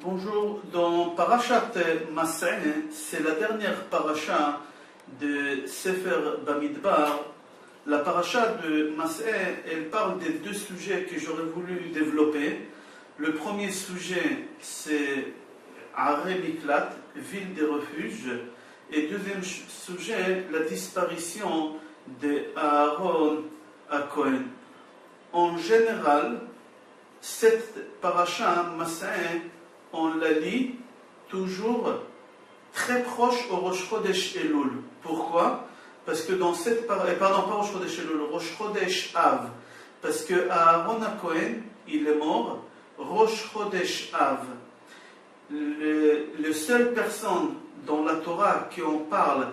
Bonjour, dans Parashat Mas'eh, c'est la dernière parasha de Sefer Bamidbar. La parasha de Mas'eh, elle parle des deux sujets que j'aurais voulu développer. Le premier sujet, c'est Aré Miklat, ville des refuges. Et deuxième sujet, la disparition de Aaron à Cohen. En général, cette parasha Mas'eh, on la lit toujours très proche au Rosh Chodesh Elul. Pourquoi? Parce que dans cette pas Rosh Chodesh Elul, Rosh Chodesh Av. Parce que Aaron Cohen, il est mort Rosh Chodesh Av. Le seule personne dans la Torah qui en parle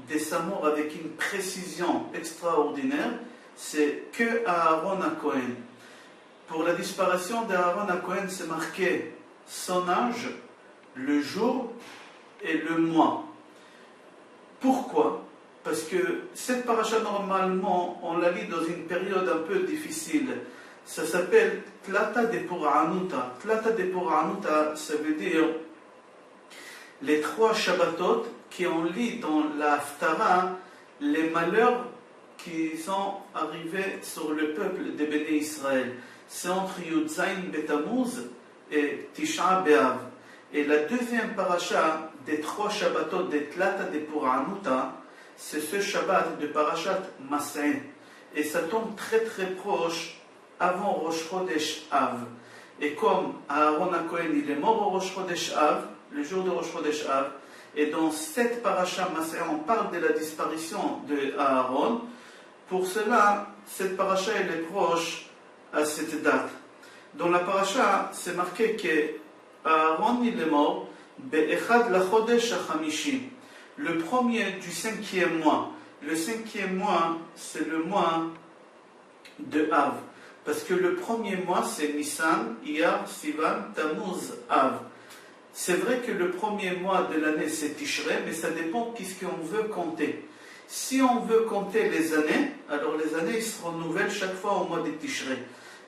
de sa mort avec une précision extraordinaire, c'est que Aaron Cohen. Pour la disparition d'Aaron Cohen, c'est marqué son âge, le jour et le mois. Pourquoi? Parce que cette paracha, normalement, on la lit dans une période un peu difficile. Ça s'appelle Tlata de Puranuta. Tlata de Puranuta, ça veut dire les 3 Shabbatot qui on lit dans la Haftara, les malheurs qui sont arrivés sur le peuple de Béné Israël. C'est entre Yudzaïn Betamuz et Tisha B'Av. Et la deuxième paracha des 3 Shabbatot de Tlata de Puranuta, c'est ce Shabbat de Parashat Mas'eh. Et ça tombe très très proche avant Rosh Chodesh Av. Et comme Aaron Cohen, il est mort au Rosh Chodesh Av, le jour de Rosh Chodesh Av, et dans cette parasha Mas'eh, on parle de la disparition de Aaron. Pour cela, cette parasha, elle est proche à cette date. Dans la paracha, c'est marqué que Aaron il est mort Be'echad la Chodesh HaChamishim, le premier du 5e mois. Le 5e mois, c'est le mois de Av. Parce que le premier mois, c'est Nissan, Iyar, Sivan, Tammuz, Av. C'est vrai que le premier mois de l'année, c'est Tishrei, mais ça dépend qu'est-ce qu'on veut compter. Si on veut compter les années, alors les années ils se renouvellent chaque fois au mois de Tishrei.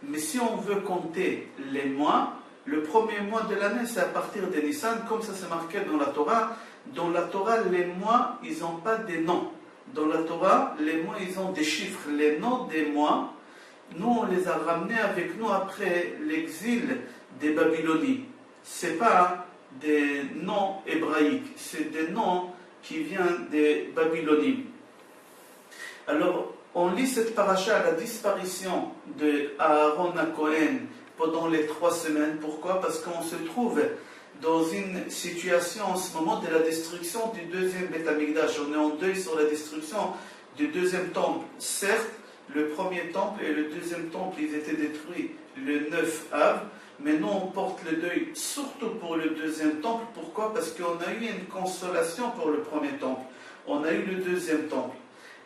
Mais si on veut compter les mois, le premier mois de l'année, c'est à partir de Nissan, comme ça c'est marqué dans la Torah. Dans la Torah, les mois, ils n'ont pas des noms. Dans la Torah, les mois, ils ont des chiffres. Les noms des mois, nous, on les a ramenés avec nous après l'exil des Babylonies. Ce n'est pas des noms hébraïques, c'est des noms qui viennent des Babylonies. Alors, on lit cette paracha à la disparition de Aaron Cohen pendant les 3 semaines. Pourquoi? Parce qu'on se trouve dans une situation en ce moment de la destruction du deuxième Beth Amikdash. On est en deuil sur la destruction du deuxième temple. Certes, le premier temple et le deuxième temple, ils étaient détruits le 9 Av, mais nous on porte le deuil surtout pour le deuxième temple. Pourquoi? Parce qu'on a eu une consolation pour le premier temple. On a eu le deuxième temple.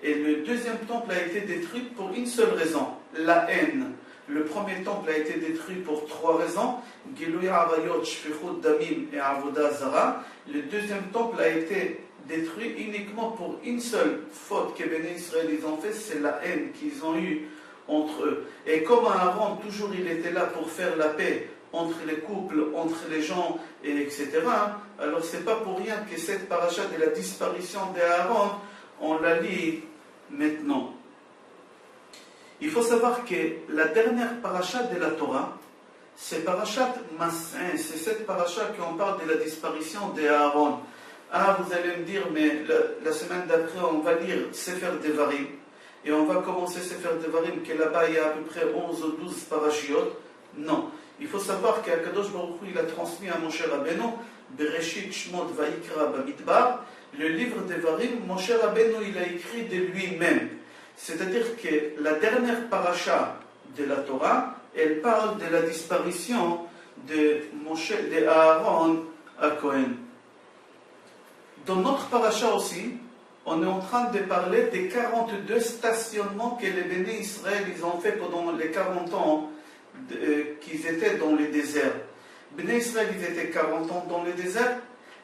Et le deuxième temple a été détruit pour une seule raison, la haine. Le premier temple a été détruit pour 3 raisons, Giluy Arayot, Shfichut Damim et Avodah Zara. Le deuxième temple a été détruit uniquement pour une seule faute que Béné Israël ils ont fait, c'est la haine qu'ils ont eue entre eux. Et comme Aaron, toujours il était là pour faire la paix entre les couples, entre les gens, etc. Alors c'est pas pour rien que cette paracha de la disparition d'Aaron, on la lit maintenant. Il faut savoir que la dernière paracha de la Torah, c'est Parashat Mas'eh, c'est cette paracha qui en parle de la disparition d'Aaron. Ah, vous allez me dire, mais la semaine d'après, on va lire Sefer Devarim, et on va commencer Sefer Devarim, que là-bas, il y a à peu près 11 ou 12 parashiot. Non. Il faut savoir qu'Akadosh Baruch Hu, il a transmis à Moshe Rabbeinu, Bereshit Shmot Vayikra Bamidbar, le livre Devarim, Moshe Rabbeinu, il a écrit de lui-même. C'est-à-dire que la dernière paracha de la Torah, elle parle de la disparition de Aaron à Cohen. Dans notre paracha aussi, on est en train de parler des 42 stationnements que les Béné Israël ils ont fait pendant les 40 ans qu'ils étaient dans le désert. Béné Israël, ils étaient 40 ans dans le désert.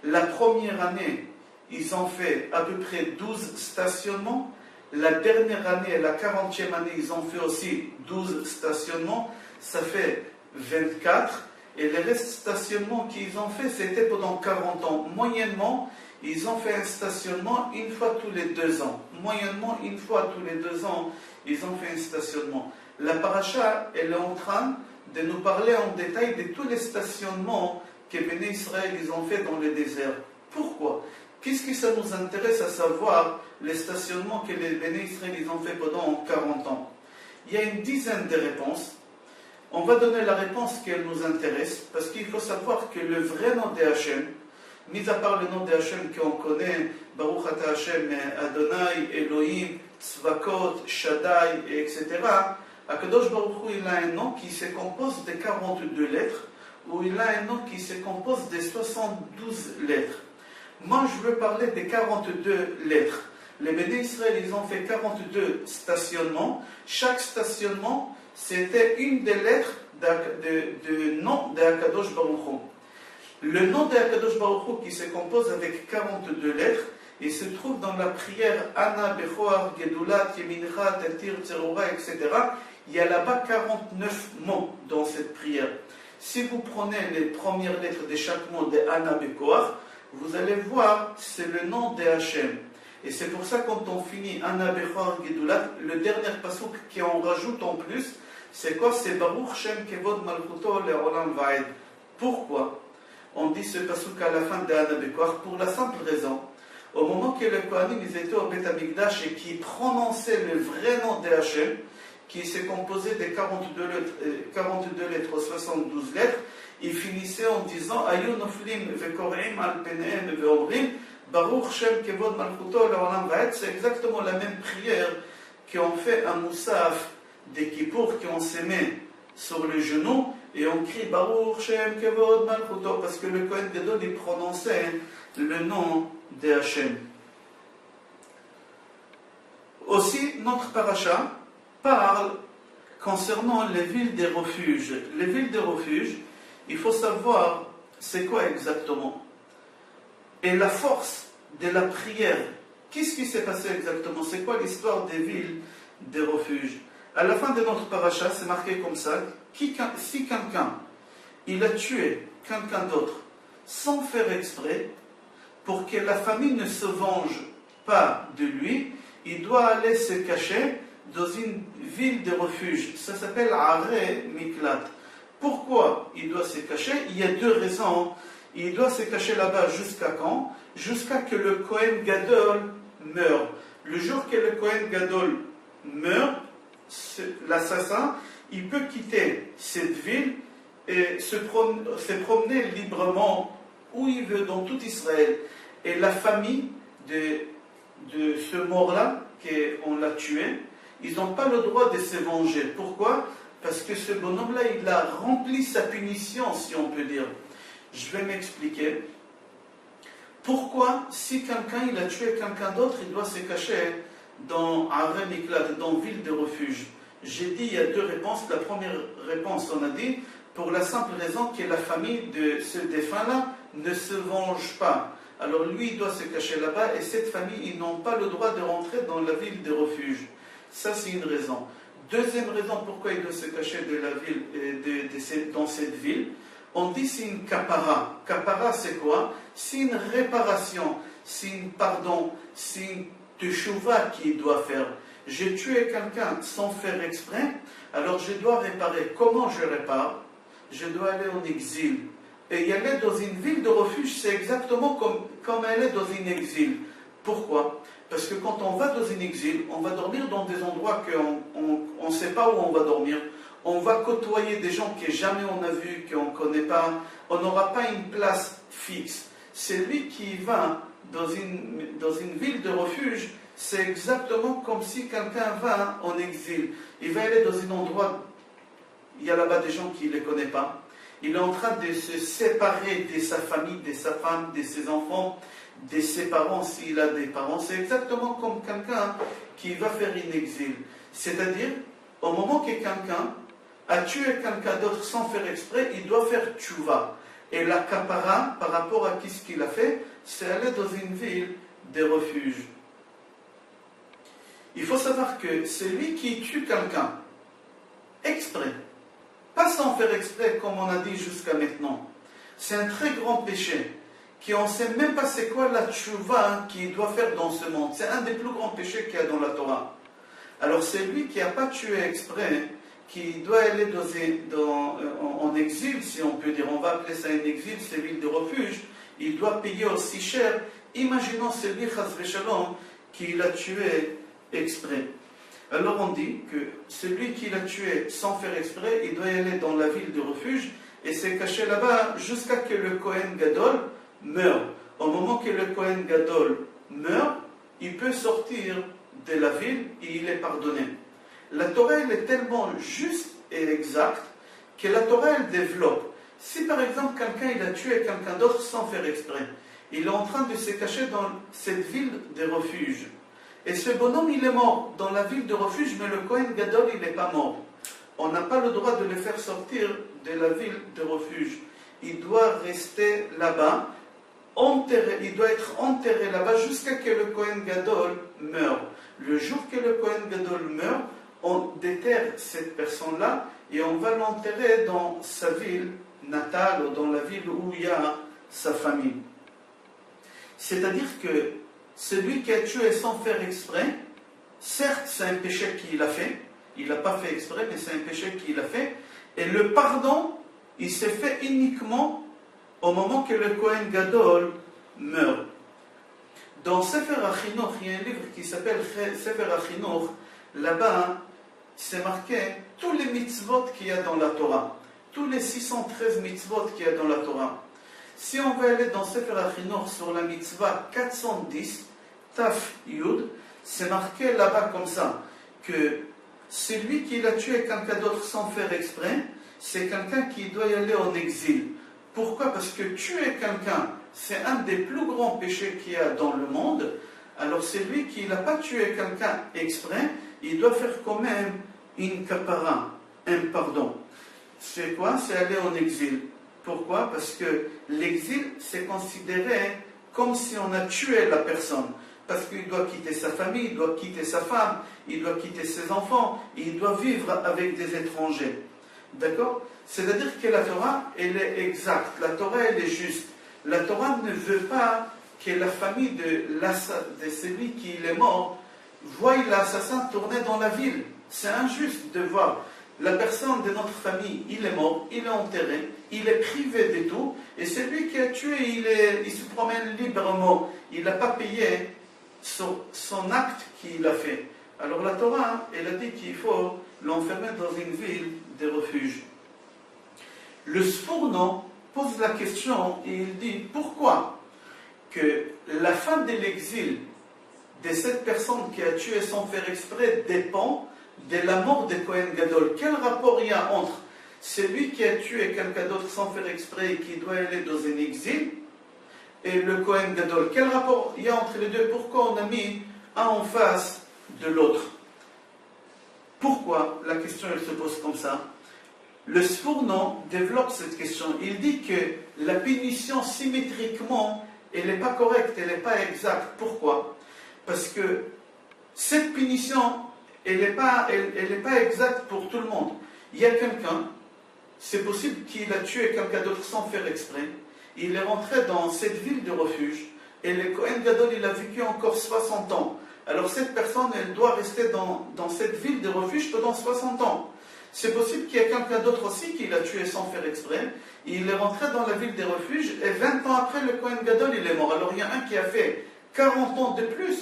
La première année, ils ont fait à peu près 12 stationnements. La dernière année, la 40e année, ils ont fait aussi 12 stationnements. Ça fait 24. Et les restes stationnements qu'ils ont fait, c'était pendant 40 ans. Moyennement, ils ont fait un stationnement une fois tous les 2 ans. Moyennement, une fois tous les 2 ans, ils ont fait un stationnement. La paracha, elle est en train de nous parler en détail de tous les stationnements que Béné Israël ils ont fait dans le désert. Pourquoi? Qu'est-ce que ça nous intéresse à savoir les stationnements que les Béné Israël ils ont fait pendant 40 ans? Il y a une dizaine de réponses. On va donner la réponse qui nous intéresse, parce qu'il faut savoir que le vrai nom de Hachem, mis à part le nom de Hachem qu'on connaît, Baruch Ata Hachem, Adonai, Elohim, Tzvakot, Shaddai, etc., Akadosh Baruch Hu, il a un nom qui se compose de 42 lettres, ou il a un nom qui se compose de 72 lettres. Moi, je veux parler des 42 lettres. Les Béné Israël, ils ont fait 42 stationnements. Chaque stationnement, c'était une des lettres du nom de Akadosh Baruch Hu. Le nom de Akadosh Baruch Hu qui se compose avec 42 lettres, il se trouve dans la prière Ana, Bechoar, Gedulat, Yemincha, Tatir, Tzerora, etc. Il y a là-bas 49 mots dans cette prière. Si vous prenez les premières lettres de chaque mot de Ana, Bechoar, vous allez voir, c'est le nom de Hachem. Et c'est pour ça quand on finit Ana, Bechoar, Gedulat, le dernier pasuk qu'on rajoute en plus, c'est quoi? C'est Baruch Shem Kevod Malchuto Le'olam Va'ed. Pourquoi on dit ce pasuk à la fin de Ana, Bechoar? Pour la simple raison, au moment que les Kohanim étaient au Beth Amikdash et qui prononçaient le vrai nom de Hachem, qui s'est composé de 42 lettres, 72 lettres, ils finissaient en disant Ayu noflim vekorim al penehem veomrim Baruch Shem Kevod Malchuto Le'olam Va'ed. C'est exactement la même prière qu'on fait à Moussaf des Kippour, qu'on se met sur le genou et on crie Baruch Shem Kevod Malchuto, parce que le Kohen Gadol il prononçait le nom de Hachem. Aussi, notre paracha parle concernant les villes des refuges. Les villes des refuges, il faut savoir c'est quoi exactement. Et la force de la prière, qu'est-ce qui s'est passé exactement? C'est quoi l'histoire des villes des refuges? À la fin de notre paracha, c'est marqué comme ça, si quelqu'un il a tué quelqu'un d'autre sans faire exprès, pour que la famille ne se venge pas de lui, il doit aller se cacher dans une ville de refuge. Ça s'appelle Aré Miklat. Pourquoi il doit se cacher? Il y a 2 raisons. Il doit se cacher là-bas jusqu'à quand? Jusqu'à que le Kohen Gadol meure. Le jour que le Kohen Gadol meurt, l'assassin, il peut quitter cette ville et se promener librement où il veut dans tout Israël. Et la famille de ce mort-là, qu'on l'a tué, ils n'ont pas le droit de se venger. Pourquoi? Parce que ce bonhomme-là, il a rempli sa punition, si on peut dire. Je vais m'expliquer. Pourquoi, si quelqu'un il a tué quelqu'un d'autre, il doit se cacher dans Aré Miklat, dans ville de refuge? J'ai dit, il y a 2 réponses. La première réponse, on a dit, pour la simple raison que la famille de ce défunt-là ne se venge pas. Alors lui, il doit se cacher là-bas, et cette famille, ils n'ont pas le droit de rentrer dans la ville de refuge. Ça, c'est une raison. Deuxième raison pourquoi il doit se cacher de la ville, dans cette ville, on dit c'est une kapara. Kapara, c'est quoi? C'est une réparation, c'est un pardon, c'est une teshuva qu'il doit faire. J'ai tué quelqu'un sans faire exprès, alors je dois réparer. Comment je répare? Je dois aller en exil. Et y aller dans une ville de refuge, c'est exactement comme aller dans un exil. Pourquoi? Parce que quand on va dans un exil, on va dormir dans des endroits qu'on ne sait pas où on va dormir. On va côtoyer des gens que jamais on a vus, qu'on ne connaît pas. On n'aura pas une place fixe. Celui qui va dans une ville de refuge, c'est exactement comme si quelqu'un va en exil. Il va aller dans un endroit, il y a là-bas des gens qui ne les connaissent pas. Il est en train de se séparer de sa famille, de sa femme, de ses enfants, de ses parents, s'il a des parents. C'est exactement comme quelqu'un qui va faire un exil. C'est-à-dire, au moment que quelqu'un a tué quelqu'un d'autre sans faire exprès, il doit faire tchouva. Et la kapara, par rapport à ce qu'il a fait, c'est aller dans une ville de refuge. Il faut savoir que celui qui tue quelqu'un exprès, pas sans faire exprès, comme on a dit jusqu'à maintenant. C'est un très grand péché, qu'on ne sait même pas c'est quoi la tchouva qu'il doit faire dans ce monde. C'est un des plus grands péchés qu'il y a dans la Torah. Alors c'est lui qui n'a pas tué exprès, qui doit aller en exil, si on peut dire. On va appeler ça un exil, c'est l'île de refuge. Il doit payer aussi cher. Imaginons celui, chas v'shalom, qui l'a tué exprès. Alors on dit que celui qui l'a tué sans faire exprès, il doit y aller dans la ville de refuge et s'est caché là-bas jusqu'à ce que le Kohen Gadol meure. Au moment que le Kohen Gadol meurt, il peut sortir de la ville et il est pardonné. La Torah elle est tellement juste et exacte que la Torah elle développe. Si par exemple quelqu'un il a tué quelqu'un d'autre sans faire exprès, il est en train de se cacher dans cette ville de refuge. Et ce bonhomme il est mort dans la ville de refuge, mais le Kohen Gadol il n'est pas mort. On n'a pas le droit de le faire sortir de la ville de refuge. Il doit rester là-bas, il doit être enterré là-bas jusqu'à ce que le Kohen Gadol meure. Le jour que le Kohen Gadol meurt, on déterre cette personne-là et on va l'enterrer dans sa ville natale ou dans la ville où il y a sa famille. C'est-à-dire que celui qui a tué sans faire exprès, certes c'est un péché qu'il a fait, il n'a pas fait exprès, mais c'est un péché qu'il a fait, et le pardon, il s'est fait uniquement au moment que le Kohen Gadol meurt. Dans Sefer HaChinuch, il y a un livre qui s'appelle Sefer HaChinuch, là-bas, c'est marqué tous les mitzvot qu'il y a dans la Torah, tous les 613 mitzvot qu'il y a dans la Torah. Si on va aller dans Sefer HaChinuch sur la mitzvah 410, Taf Yud, c'est marqué là-bas comme ça, que celui qui l'a tué quelqu'un d'autre sans faire exprès, c'est quelqu'un qui doit y aller en exil. Pourquoi? Parce que tuer quelqu'un, c'est un des plus grands péchés qu'il y a dans le monde. Alors celui qui n'a pas tué quelqu'un exprès, il doit faire quand même une kapara, un pardon. C'est quoi? C'est aller en exil. Pourquoi? Parce que l'exil, c'est considéré comme si on a tué la personne. Parce qu'il doit quitter sa famille, il doit quitter sa femme, il doit quitter ses enfants, il doit vivre avec des étrangers. D'accord? C'est-à-dire que la Torah, elle est exacte, la Torah, elle est juste. La Torah ne veut pas que la famille de celui qui est mort voie l'assassin tourner dans la ville. C'est injuste de voir la personne de notre famille, il est mort, il est enterré, il est privé de tout, et celui qui a tué, il se promène librement, il n'a pas payé son acte qu'il a fait. Alors la Torah, elle a dit qu'il faut l'enfermer dans une ville de refuge. Le Sforno pose la question et il dit pourquoi que la fin de l'exil de cette personne qui a tué sans faire exprès dépend de la mort de Kohen Gadol. Quel rapport il y a entre celui qui a tué quelqu'un d'autre sans faire exprès et qui doit aller dans un exil et le Kohen Gadol? Quel rapport il y a entre les deux? Pourquoi on a mis un en face de l'autre? Pourquoi la question elle se pose comme ça? Le Sforno développe cette question. Il dit que la punition symétriquement elle n'est pas correcte, elle n'est pas exacte. Pourquoi? Parce que cette punition elle n'est pas exacte pour tout le monde. Il y a quelqu'un, c'est possible qu'il a tué quelqu'un d'autre sans faire exprès. Il est rentré dans cette ville de refuge et le Kohen Gadol il a vécu encore 60 ans. Alors cette personne elle doit rester dans cette ville de refuge pendant 60 ans. C'est possible qu'il y ait quelqu'un d'autre aussi qui l'a tué sans faire exprès. Il est rentré dans la ville des refuges et 20 ans après le Kohen Gadol il est mort. Alors il y a un qui a fait 40 ans de plus.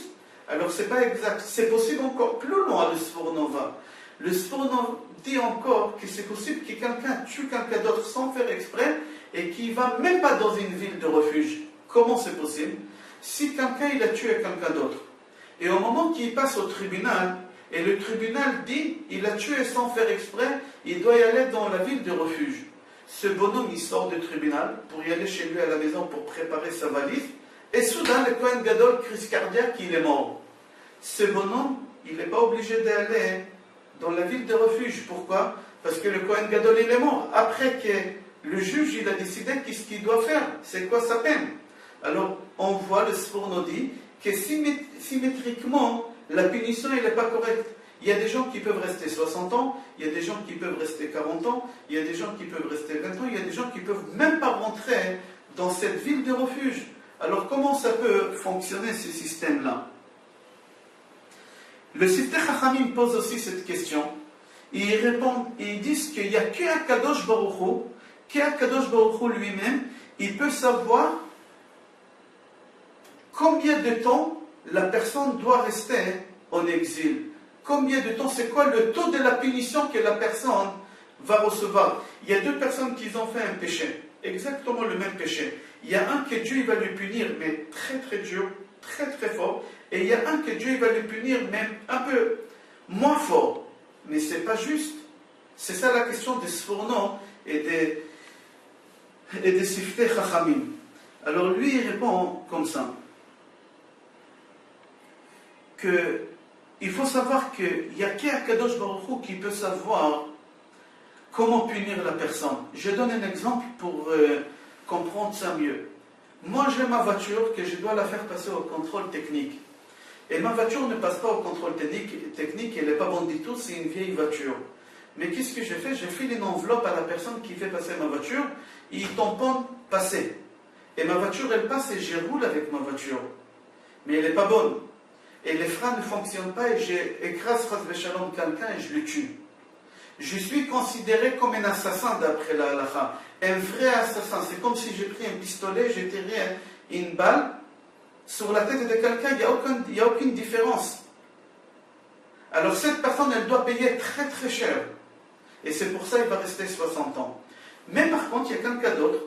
Alors c'est pas exact. C'est possible encore plus loin le Sforno va. Le Sforno dit encore que c'est possible que quelqu'un tue quelqu'un d'autre sans faire exprès et qui ne va même pas dans une ville de refuge. Comment c'est possible? Si quelqu'un il a tué quelqu'un d'autre et au moment qu'il passe au tribunal et le tribunal dit il a tué sans faire exprès, il doit y aller dans la ville de refuge. Ce bonhomme il sort du tribunal pour y aller chez lui à la maison pour préparer sa valise et soudain le Kohen Gadol crise cardiaque, il est mort. Ce bonhomme il n'est pas obligé d'aller dans la ville de refuge. Pourquoi? Parce que le Kohen Gadol il est mort. Après que le juge il a décidé qu'est-ce qu'il doit faire, c'est quoi sa peine. Alors on voit le Sforno dit que symétriquement la punition elle n'est pas correcte. Il y a des gens qui peuvent rester 60 ans, il y a des gens qui peuvent rester 40 ans, il y a des gens qui peuvent rester 20 ans, il y a des gens qui ne peuvent même pas rentrer dans cette ville de refuge. Alors comment ça peut fonctionner ce système-là? Le Siftei Chachamim pose aussi cette question. Ils répondent, ils disent qu'il n'y a qu'Akadosh Baruch Hu lui-même, il peut savoir combien de temps la personne doit rester en exil. Combien de temps, c'est quoi le taux de la punition que la personne va recevoir? Il y a deux personnes qui ont fait un péché, exactement le même péché. Il y a un que Dieu il va lui punir, mais très très dur, très très fort. Et il y a un que Dieu il va lui punir, même un peu moins fort. Mais ce n'est pas juste. C'est ça la question des Sforno et des Siftei Chachamim. Alors lui, il répond comme ça. Il faut savoir qu'il n'y a qu'Akadosh Baruch Hu qui peut savoir comment punir la personne. Je donne un exemple pour comprendre ça mieux. Moi, j'ai ma voiture que je dois la faire passer au contrôle technique. Et ma voiture ne passe pas au contrôle technique, elle n'est pas bonne du tout, c'est une vieille voiture. Mais qu'est-ce que j'ai fait? J'ai filé une enveloppe à la personne qui fait passer ma voiture, il tamponne passer. Et ma voiture, elle passe et je roule avec ma voiture. Mais elle n'est pas bonne. Et les freins ne fonctionnent pas et j'écrase Shalom quelqu'un et je le tue. Je suis considéré comme un assassin d'après la halakha. Un vrai assassin. C'est comme si j'ai pris un pistolet, j'ai tiré une balle sur la tête de quelqu'un, il n'y a aucune différence. Alors cette personne, elle doit payer très très cher. Et c'est pour ça qu'il va rester 60 ans. Mais par contre, il y a quelqu'un d'autre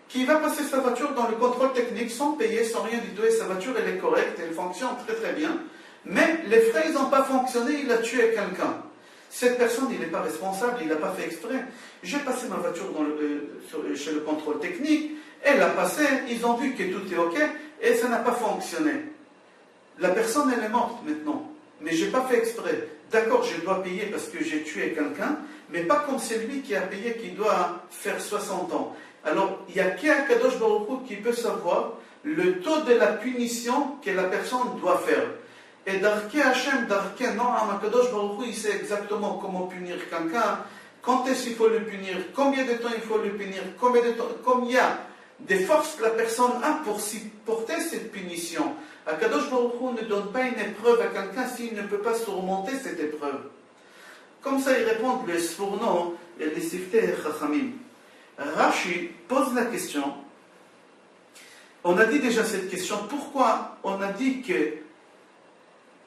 qui va passer sa voiture dans le contrôle technique sans payer, sans rien du tout. Et sa voiture, elle est correcte, elle fonctionne très très bien. Mais les frais, ils n'ont pas fonctionné, il a tué quelqu'un. Cette personne, il n'est pas responsable, il n'a pas fait exprès. J'ai passé ma voiture chez le contrôle technique, elle a passé, ils ont vu que tout est OK, et ça n'a pas fonctionné. La personne, elle est morte maintenant. Mais je n'ai pas fait exprès. D'accord, je dois payer parce que j'ai tué quelqu'un, mais pas comme celui qui a payé, qui doit faire 60 ans. Alors, il n'y a qu'Akadosh Baruch Hu qui peut savoir le taux de la punition que la personne doit faire. Et d'Arké Hachem, d'Arké, non, Akadosh Baruch Hu, il sait exactement comment punir quelqu'un, quand est-ce qu'il faut le punir, combien de temps il faut le punir, combien de temps, combien il y a des forces que la personne a pour supporter cette punition. Akadosh Baruch Hu ne donne pas une épreuve à quelqu'un s'il ne peut pas surmonter cette épreuve. Comme ça, ils répondent les Sforno et les Siftei Chachamim. Rashi pose la question. On a dit déjà cette question. Pourquoi on a dit que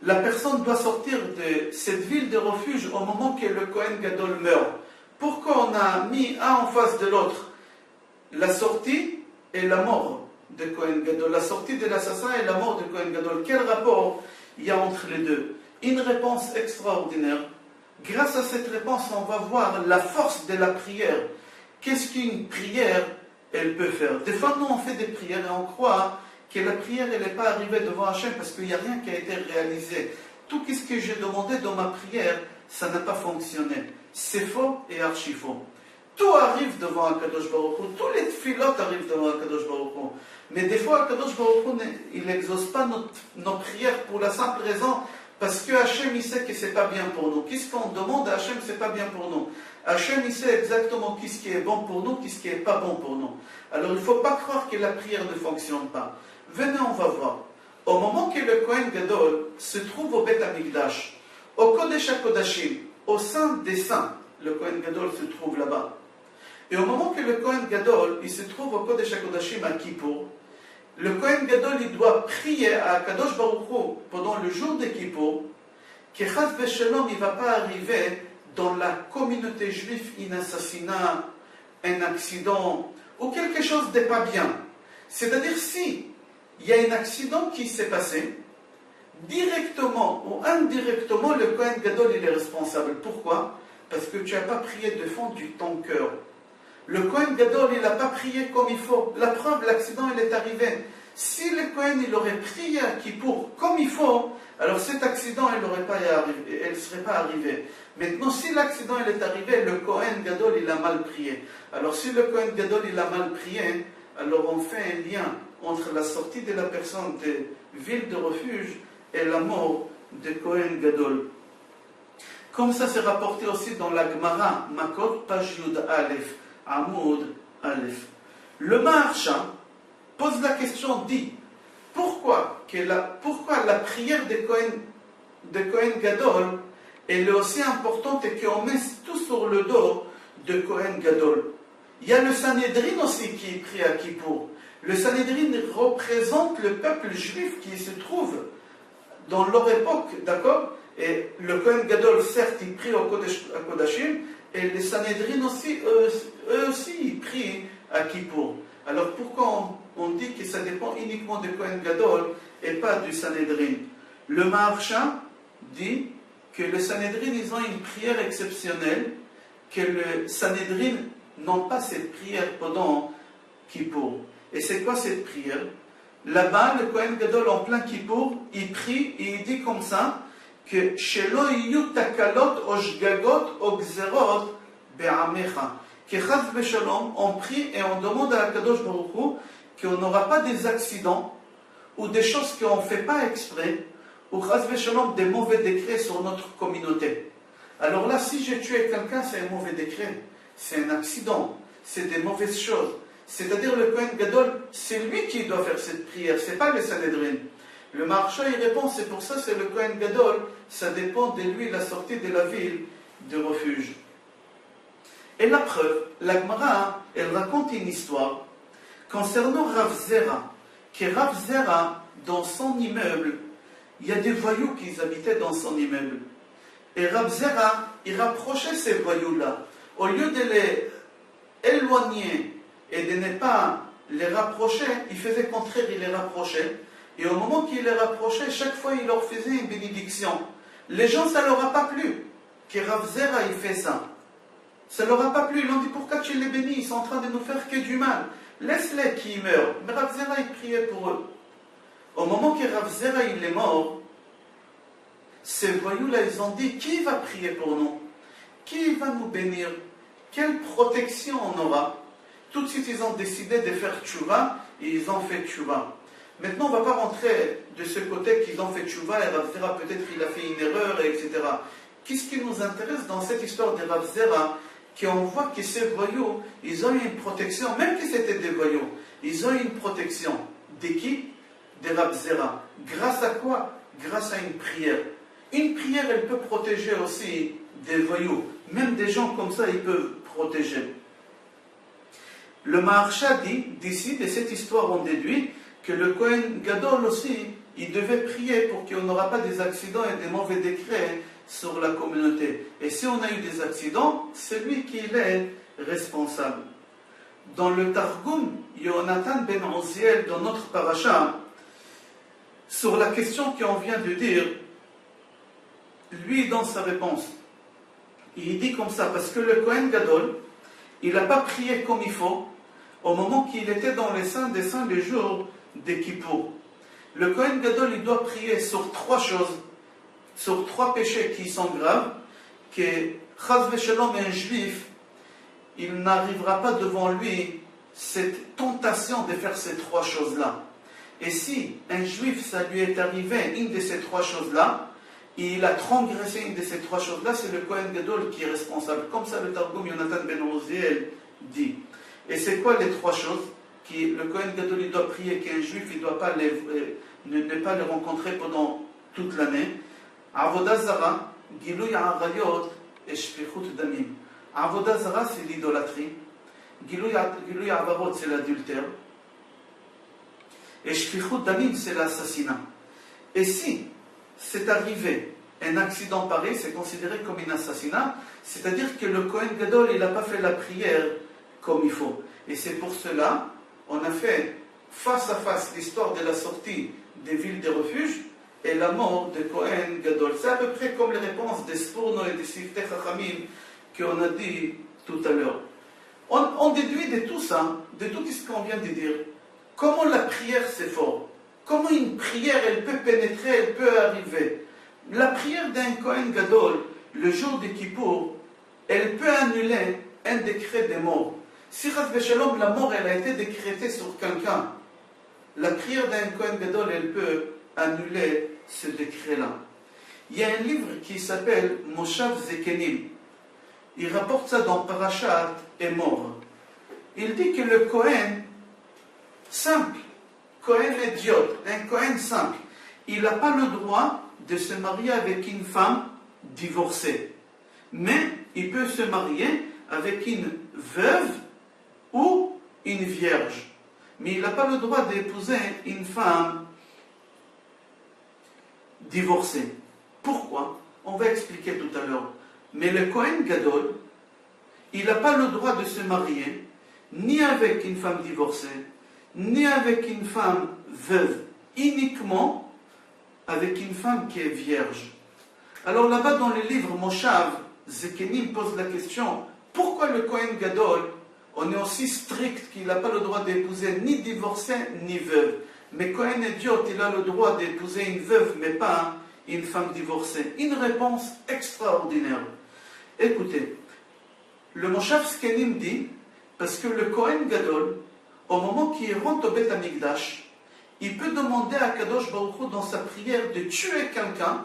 la personne doit sortir de cette ville de refuge au moment que le Kohen Gadol meurt? Pourquoi on a mis un en face de l'autre? La sortie et la mort de Kohen Gadol. La sortie de l'assassin et la mort de Kohen Gadol. Quel rapport il y a entre les deux? Une réponse extraordinaire. Grâce à cette réponse, on va voir la force de la prière. Qu'est-ce qu'une prière, elle peut faire? Des fois, nous, on fait des prières et on croit que la prière, elle n'est pas arrivée devant Hachem parce qu'il n'y a rien qui a été réalisé. Tout ce que j'ai demandé dans ma prière, ça n'a pas fonctionné. C'est faux et archi faux. Tout arrive devant Akadosh Baruch Hu. Tous les tfilotes arrivent devant Akadosh Baruch Hu. Mais des fois, Akadosh Baruch Hu, il n'exauce pas nos prières pour la simple raison parce que Hachem, il sait que ce n'est pas bien pour nous. Qu'est-ce qu'on demande à Hachem, ce n'est pas bien pour nous. Hachem, il sait exactement ce qui est bon pour nous, ce qui n'est pas bon pour nous. Alors, il ne faut pas croire que la prière ne fonctionne pas. Venez, on va voir. Au moment que le Kohen Gadol se trouve au Beth Amikdash, au Kodesh HaKodashim, au sein des saints, le Kohen Gadol se trouve là-bas. Et au moment que le Kohen Gadol, il se trouve au Kodesh HaKodashim à Kippour, le Kohen Gadol, il doit prier à Kadosh Baruch Hu pendant le jour de Kippour, que Chas v'Shalom, il ne va pas arriver dans la communauté juive un assassinat, un accident, ou quelque chose de pas bien. C'est-à-dire, si il y a un accident qui s'est passé, directement ou indirectement, le Kohen Gadol, il est responsable. Pourquoi? Parce que tu n'as pas prié de fond du ton cœur. Le Kohen Gadol, il n'a pas prié comme il faut. La preuve, l'accident, il est arrivé. Si le Kohen, il aurait prié à Kippour comme il faut, alors cet accident, il ne serait pas arrivé. Maintenant, si l'accident, il est arrivé, le Kohen Gadol, il a mal prié. Alors, si le Kohen Gadol, il a mal prié, alors on fait un lien entre la sortie de la personne des villes de refuge et la mort de Kohen Gadol. Comme ça c'est rapporté aussi dans la Gemara, Makot, page Yud Aleph, Amoud Aleph. Le Maharsha pose la question, dit, pourquoi la prière de Kohen Gadol, elle est aussi importante et qu'on met tout sur le dos de Kohen Gadol? Il y a le Sanhédrin aussi qui prie à Kippour. Le Sanhédrin représente le peuple juif qui se trouve dans leur époque, d'accord? Et le Kohen Gadol, certes, il prie au Kodashim, et les Sanhédrin aussi, eux aussi, ils prient à Kippour. Alors pourquoi on dit que ça dépend uniquement du Kohen Gadol et pas du Sanhédrin? Le Maharsha dit que le Sanhédrin, ils ont une prière exceptionnelle, que le Sanhédrin n'ont pas cette prière pendant Kippour. Et c'est quoi cette prière? Là-bas, le Kohen Gadol en plein Kippour, il prie et il dit comme ça que Shelo iyu takalot oshgagot ogzerot be'amecha. Que chas v'shalom, on prie et on demande à Kadosh Baruch Hu qu'on n'aura pas des accidents ou des choses qu'on ne fait pas exprès ou chas v'shalom des mauvais décrets sur notre communauté. Alors là, si j'ai tué quelqu'un, c'est un mauvais décret, c'est un accident, c'est des mauvaises choses. C'est-à-dire le Kohen Gadol, c'est lui qui doit faire cette prière, c'est pas le Sanhédrin. Le Maharsha, il répond, c'est pour ça, c'est le Kohen Gadol, ça dépend de lui, la sortie de la ville de refuge. Et la preuve, la Gemara, elle raconte une histoire concernant Rav Zera, que Rav Zera, dans son immeuble, il y a des voyous qui habitaient dans son immeuble. Et Rav Zera, il rapprochait ces voyous-là. Au lieu de les éloigner et de ne pas les rapprocher, il faisait le contraire, il les rapprochait. Et au moment qu'il les rapprochait, chaque fois il leur faisait une bénédiction. Les gens, ça ne leur a pas plu que Rav Zera il fait ça. Ça ne leur a pas plu. Ils ont dit, pourquoi tu les bénis? Ils sont en train de nous faire que du mal. Laisse-les qui meurent. Mais Rav Zera il priait pour eux. Au moment que Rav Zera il est mort, ces voyous-là, ils ont dit, qui va prier pour nous? Qui va nous bénir? Quelle protection on aura? Tout de suite, ils ont décidé de faire tchouva et ils ont fait tchouva. Maintenant, on ne va pas rentrer de ce côté qu'ils ont fait tchouva et Rav Zera, peut-être il a fait une erreur, etc. Qu'est-ce qui nous intéresse dans cette histoire de Rav Zera? Qu'on voit que ces voyous, ils ont eu une protection, même si c'était des voyous, ils ont eu une protection. De qui? De Rav Zera. Grâce à quoi? Grâce à une prière. Une prière, elle peut protéger aussi des voyous. Même des gens comme ça, ils peuvent protéger. Le Maharsha dit, d'ici, de cette histoire, on déduit que le Kohen Gadol aussi, il devait prier pour qu'on n'aura pas des accidents et des mauvais décrets sur la communauté. Et si on a eu des accidents, c'est lui qui est responsable. Dans le Targum, Yonatan ben Oziel, dans notre paracha, sur la question qu'on vient de dire, lui, dans sa réponse, il dit comme ça, parce que le Kohen Gadol, il n'a pas prié comme il faut au moment qu'il était dans les saints des saints les jours de Kippour. Le Kohen Gadol, il doit prier sur trois choses, sur trois péchés qui sont graves, que Chaz v'Shalom, un juif, il n'arrivera pas devant lui cette tentation de faire ces trois choses-là. Et si un juif, ça lui est arrivé, une de ces trois choses-là, il a transgressé une de ces trois choses-là, c'est le Kohen Gadol qui est responsable. Comme ça, le Targum Yonatan ben Oziel dit. Et c'est quoi les trois choses qui le Kohen Gadol il doit prier qu'un juif il ne doit pas ne pas les rencontrer pendant toute l'année? Avodah Zara, Gilui Arayot et Shfichut Damim. Avodah Zara, c'est l'idolâtrie. Gilui Avarot, c'est l'adultère. Et Shfichut Damim, c'est l'assassinat. Et si c'est arrivé un accident pareil, c'est considéré comme un assassinat, c'est-à-dire que le Kohen Gadol, il n'a pas fait la prière comme il faut. Et c'est pour cela, on a fait face à face l'histoire de la sortie des villes de refuge et la mort de Kohen Gadol. C'est à peu près comme les réponses des Sfourno et des Siftei Chachamim qu'on a dit tout à l'heure. On déduit de tout ça, de tout ce qu'on vient de dire, comment la prière c'est fort. Comment une prière, elle peut pénétrer, elle peut arriver. La prière d'un Kohen Gadol, le jour de Kippour, elle peut annuler un décret de mort. Si Chas v'Shalom, la mort, elle a été décrétée sur quelqu'un, la prière d'un Kohen Gadol, elle peut annuler ce décret-là. Il y a un livre qui s'appelle Moshav Zekenim. Il rapporte ça dans Parashat Emor. Il dit que le Kohen, simple, Kohen idiot, un Kohen simple, il n'a pas le droit de se marier avec une femme divorcée. Mais il peut se marier avec une veuve ou une vierge. Mais il n'a pas le droit d'épouser une femme divorcée. Pourquoi? On va expliquer tout à l'heure. Mais le Kohen Gadol, il n'a pas le droit de se marier ni avec une femme divorcée, ni avec une femme veuve, uniquement avec une femme qui est vierge. Alors là-bas dans le livre Moshav, Zekenim pose la question, pourquoi le Kohen Gadol, on est aussi strict qu'il n'a pas le droit d'épouser ni divorcée ni veuve. Mais Kohen idiot, il a le droit d'épouser une veuve, mais pas une femme divorcée. Une réponse extraordinaire. Écoutez, le Moshav Zekenim dit, parce que le Kohen Gadol, au moment qu'il rentre au Beth Amikdash, il peut demander à Kadosh Baruch Hu dans sa prière de tuer quelqu'un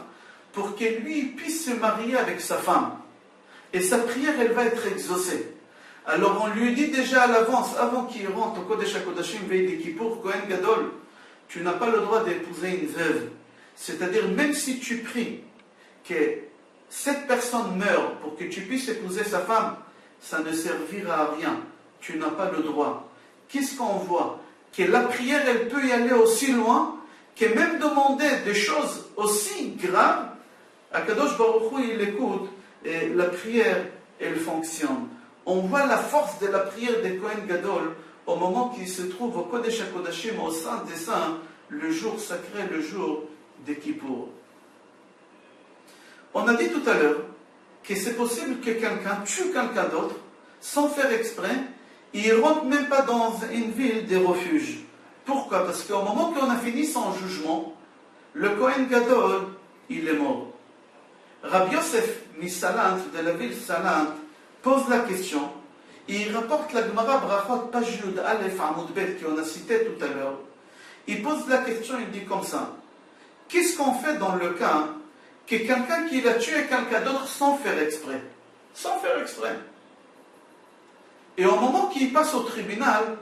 pour que lui puisse se marier avec sa femme. Et sa prière, elle va être exaucée. Alors on lui dit déjà à l'avance, avant qu'il rentre au Kodesh HaKodashim Veille de Kippour, Kohen Gadol, tu n'as pas le droit d'épouser une veuve. C'est-à-dire, même si tu pries que cette personne meure pour que tu puisses épouser sa femme, ça ne servira à rien. Tu n'as pas le droit. Qu'est-ce qu'on voit? Que la prière, elle peut y aller aussi loin, que même demander des choses aussi graves, Akadosh Baruch Hu, il écoute, et la prière, elle fonctionne. On voit la force de la prière des Kohen Gadol au moment qu'il se trouve au Kodesh HaKodashim, au Saint des Saints, le jour sacré, le jour de Kippour. On a dit tout à l'heure que c'est possible que quelqu'un tue quelqu'un d'autre sans faire exprès, et il ne rentre même pas dans une ville de refuge. Pourquoi? Parce qu'au moment qu'on a fini son jugement, le Kohen Gadol, il est mort. Rabbi Yosef Misalant, de la ville Salant, pose la question, et il rapporte la Gemara Brachot, page Yud Aleph Amud Bet, qu'on a cité tout à l'heure. Il pose la question, il dit comme ça, qu'est-ce qu'on fait dans le cas que quelqu'un qui a tué quelqu'un d'autre sans faire exprès? Sans faire exprès. Et au moment qu'il passe au tribunal,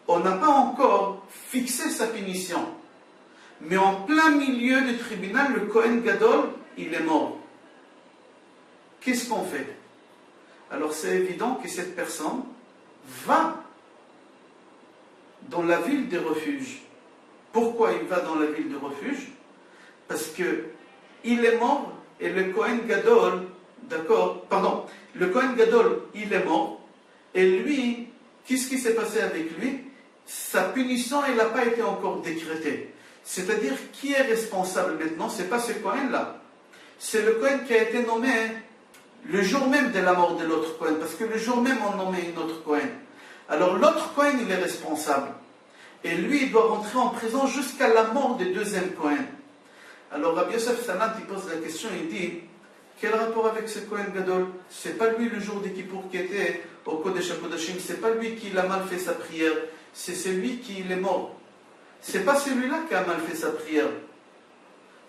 on n'a pas encore fixé sa punition. Mais en plein milieu du tribunal, le Kohen Gadol, il est mort. Qu'est-ce qu'on fait? Alors c'est évident que cette personne va dans la ville de refuge. Pourquoi il va dans la ville de refuge? Parce que il est mort et le Kohen Gadol, le Kohen Gadol, il est mort. Et lui, qu'est-ce qui s'est passé avec lui? Sa punition, elle n'a pas été encore décrétée. C'est-à-dire, qui est responsable maintenant? Ce n'est pas ce Kohen-là. C'est le Kohen qui a été nommé le jour même de la mort de l'autre Kohen. Parce que le jour même, on nommait une autre Kohen. Alors, l'autre Kohen, il est responsable. Et lui, il doit rentrer en prison jusqu'à la mort du deuxième Kohen. Alors, Rabbi Yosef Salant, il pose la question, il dit, quel rapport avec ce Kohen Gadol? C'est pas lui le jour de Kippour qui était au Kodesh HaKodashim, c'est pas lui qui a mal fait sa prière, c'est celui qui est mort. C'est pas celui-là qui a mal fait sa prière.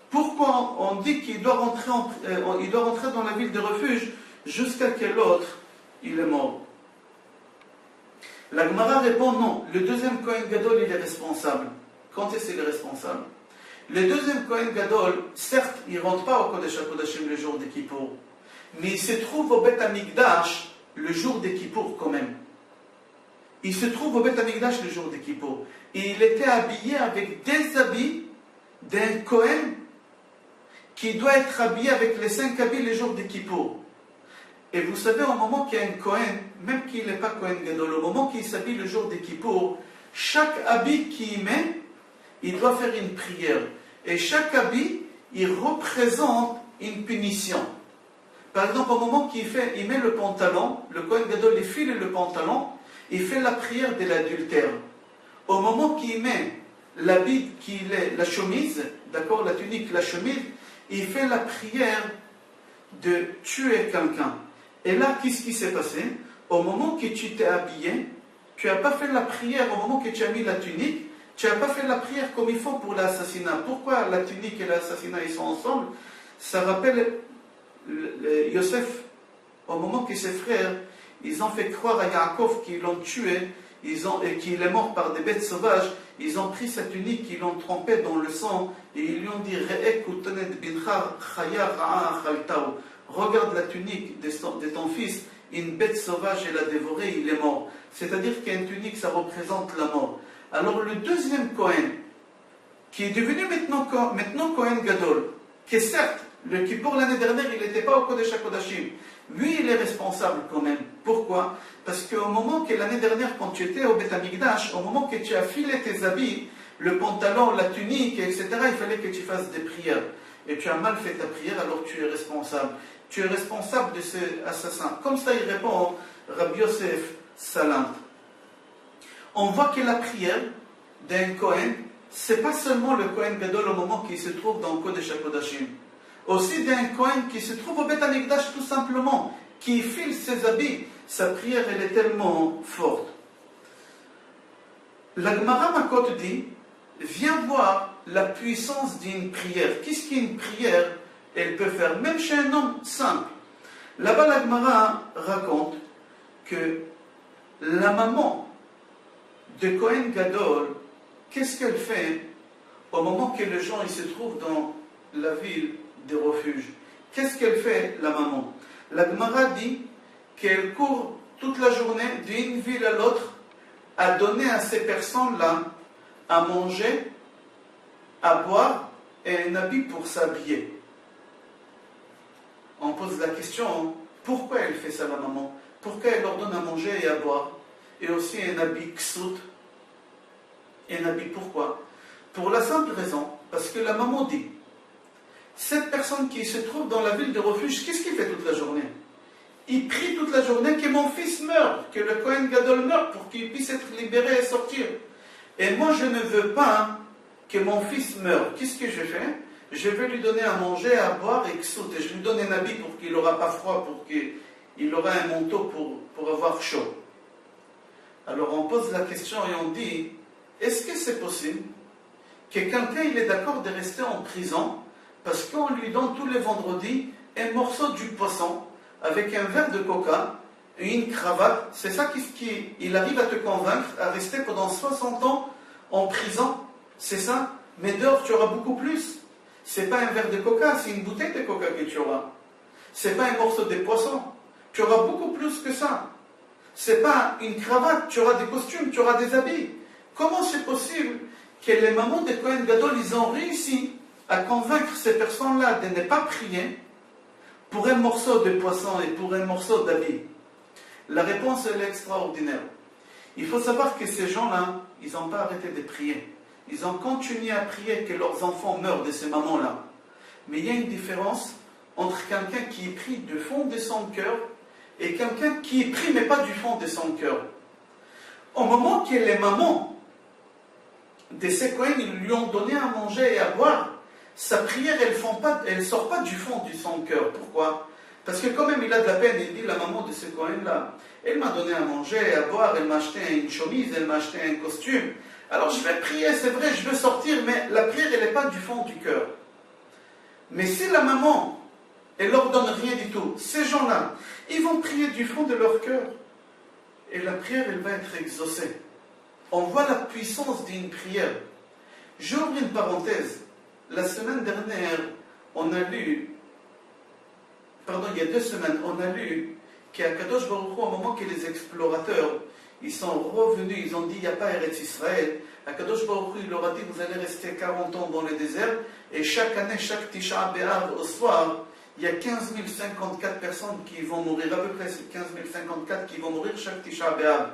Pourquoi on dit qu'il doit rentrer dans la ville de refuge jusqu'à que l'autre, il est mort? La Gemara répond non, le deuxième Kohen Gadol, il est responsable. Quand est-ce qu'il est responsable? Le deuxième Kohen Gadol, certes, il ne rentre pas au Kodesh HaKodashim le jour de Kippour, mais il se trouve au Beth Amikdash le jour de Kippour quand même. Il se trouve au Beth Amikdash le jour de Kippour. Et il était habillé avec des habits d'un Kohen qui doit être habillé avec les 5 habits le jour de Kippour. Et vous savez, au moment qu'il y a un Kohen, même qu'il n'est pas Kohen Gadol, au moment qu'il s'habille le jour de Kippour, chaque habit qu'il met, il doit faire une prière. Et chaque habit, il représente une punition. Par exemple, au moment qu'il met le pantalon, le Kohen Gadol, il file le pantalon, il fait la prière de l'adultère. Au moment qu'il met l'habit, la chemise, d'accord, la tunique, la chemise, il fait la prière de tuer quelqu'un. Et là, qu'est-ce qui s'est passé? Au moment que tu t'es habillé, tu n'as pas fait la prière au moment que tu as mis la tunique, tu n'as pas fait la prière comme il faut pour l'assassinat. Pourquoi la tunique et l'assassinat ils sont ensemble? Ça rappelle Yosef, au moment que ses frères, ils ont fait croire à Yaakov qu'ils l'ont tué, et qu'il est mort par des bêtes sauvages. Ils ont pris sa tunique, ils l'ont trempée dans le sang, et ils lui ont dit, regarde la tunique de ton fils, une bête sauvage, elle l'a dévoré, il est mort. C'est-à-dire qu'une tunique, ça représente la mort. Alors le deuxième Kohen, qui est devenu maintenant Kohen Gadol, qui est certes, le Kippour l'année dernière, il n'était pas au Kodesh HaKodashim. Lui, il est responsable quand même. Pourquoi? Parce qu'au moment que l'année dernière, quand tu étais au Beth Amikdash, au moment que tu as filé tes habits, le pantalon, la tunique, etc., il fallait que tu fasses des prières. Et tu as mal fait ta prière, alors tu es responsable. Tu es responsable de ce assassin. Comme ça, il répond Rabbi Yosef Salant. On voit que la prière d'un Kohen, c'est pas seulement le Kohen Gadol au moment qu'il se trouve dans le Kodesh HaKodashim. Aussi d'un Kohen qui se trouve au Beth Amikdash tout simplement, qui file ses habits. Sa prière, elle est tellement forte. La Gemara Makot dit, viens voir la puissance d'une prière. Qu'est-ce qu'une prière elle peut faire, même chez un homme simple? Là-bas, la Gemara raconte que la maman de Kohen Gadol, qu'est-ce qu'elle fait au moment que les gens ils se trouvent dans la ville des refuges? Qu'est-ce qu'elle fait, la maman? La Gemara dit qu'elle court toute la journée d'une ville à l'autre à donner à ces personnes-là à manger, à boire et un habit pour s'habiller. On pose la question, pourquoi elle fait ça, la maman? Pourquoi elle leur donne à manger et à boire? Et aussi un habit ksut. Un habit, pourquoi? Pour la simple raison, parce que la maman dit, cette personne qui se trouve dans la ville de refuge, qu'est-ce qu'il fait toute la journée? Il prie toute la journée que mon fils meure, que le Kohen Gadol meure pour qu'il puisse être libéré et sortir. Et moi, je ne veux pas que mon fils meure. Qu'est-ce que je fais? Je vais lui donner à manger, à boire et ksut. Et je lui donne un habit pour qu'il n'aura pas froid, pour qu'il aura un manteau pour avoir chaud. Alors on pose la question et on dit, est-ce que c'est possible que quelqu'un il est d'accord de rester en prison parce qu'on lui donne tous les vendredis un morceau du poisson avec un verre de coca et une cravate? C'est ça qu'il arrive à te convaincre à rester pendant 60 ans en prison? C'est ça? Mais dehors tu auras beaucoup plus. C'est pas un verre de coca, c'est une bouteille de coca que tu auras. C'est pas un morceau de poisson. Tu auras beaucoup plus que ça. C'est pas une cravate, tu auras des costumes, tu auras des habits. Comment c'est possible que les mamans de Kohen Gadol, ils ont réussi à convaincre ces personnes-là de ne pas prier pour un morceau de poisson et pour un morceau d'habit? La réponse, elle est extraordinaire. Il faut savoir que ces gens-là, ils n'ont pas arrêté de prier. Ils ont continué à prier que leurs enfants meurent de ces mamans-là. Mais il y a une différence entre quelqu'un qui prie du fond de son cœur et quelqu'un qui prie mais pas du fond de son cœur. Au moment que les mamans de ces Kohen, ils lui ont donné à manger et à boire, sa prière, elle ne sort pas du fond de son cœur. Pourquoi? Parce que quand même, il a de la peine. Il dit, la maman de ce Kohen-là, elle m'a donné à manger et à boire, elle m'a acheté une chemise, elle m'a acheté un costume. Alors je vais prier, c'est vrai, je veux sortir, mais la prière, elle n'est pas du fond du cœur. Mais si la maman, elle leur donne rien du tout, ces gens-là, ils vont prier du fond de leur cœur. Et la prière, elle va être exaucée. On voit la puissance d'une prière. J'ouvre une parenthèse. La semaine dernière, il y a 2 semaines, on a lu qu'à Kadosh Baruch Hu, au moment que les explorateurs, ils sont revenus, ils ont dit, il n'y a pas Eretz Israël. Kadosh Baruch Hu, il leur a dit, vous allez rester 40 ans dans le désert, et chaque année, chaque Tisha B'Av, au soir, il y a 15 054 personnes qui vont mourir, à peu près 15 054 qui vont mourir chaque Tisha B'Av.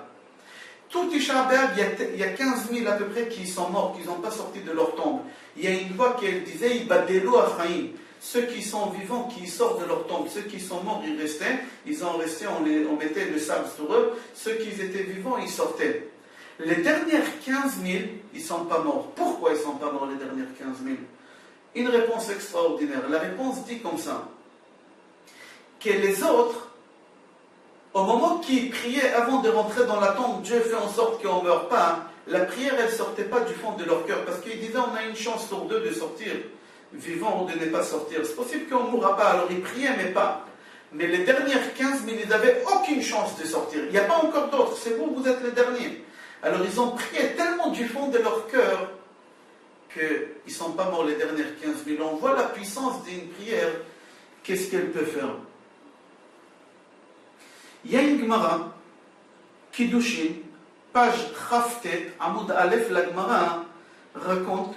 Tout Tisha B'Av, il y a 15 000 à peu près qui sont morts, qui n'ont pas sorti de leur tombe. Il y a une voix qui disait, Ibadelo Achaim. Ceux qui sont vivants, qui sortent de leur tombe, ceux qui sont morts, ils restaient, on mettait le sable sur eux, ceux qui étaient vivants, ils sortaient. Les dernières 15 000, ils ne sont pas morts. Pourquoi ils ne sont pas morts, les dernières 15 000? Une réponse extraordinaire. La réponse dit comme ça, que les autres, au moment qu'ils priaient avant de rentrer dans la tombe, Dieu fait en sorte qu'on ne meure pas, la prière, elle ne sortait pas du fond de leur cœur, parce qu'ils disaient, on a une chance sur 2 de sortir. vivant ou de ne pas sortir. C'est possible qu'on ne mourra pas, alors ils priaient, mais pas. Mais les dernières 15 000, ils n'avaient aucune chance de sortir. Il n'y a pas encore d'autres, c'est vous, vous êtes les derniers. Alors ils ont prié tellement du fond de leur cœur qu'ils ne sont pas morts les dernières 15 000. On voit la puissance d'une prière, qu'est-ce qu'elle peut faire. Il y a une Gemara, Kiddushin, page Chaftet, Amoud Aleph, la Gemara raconte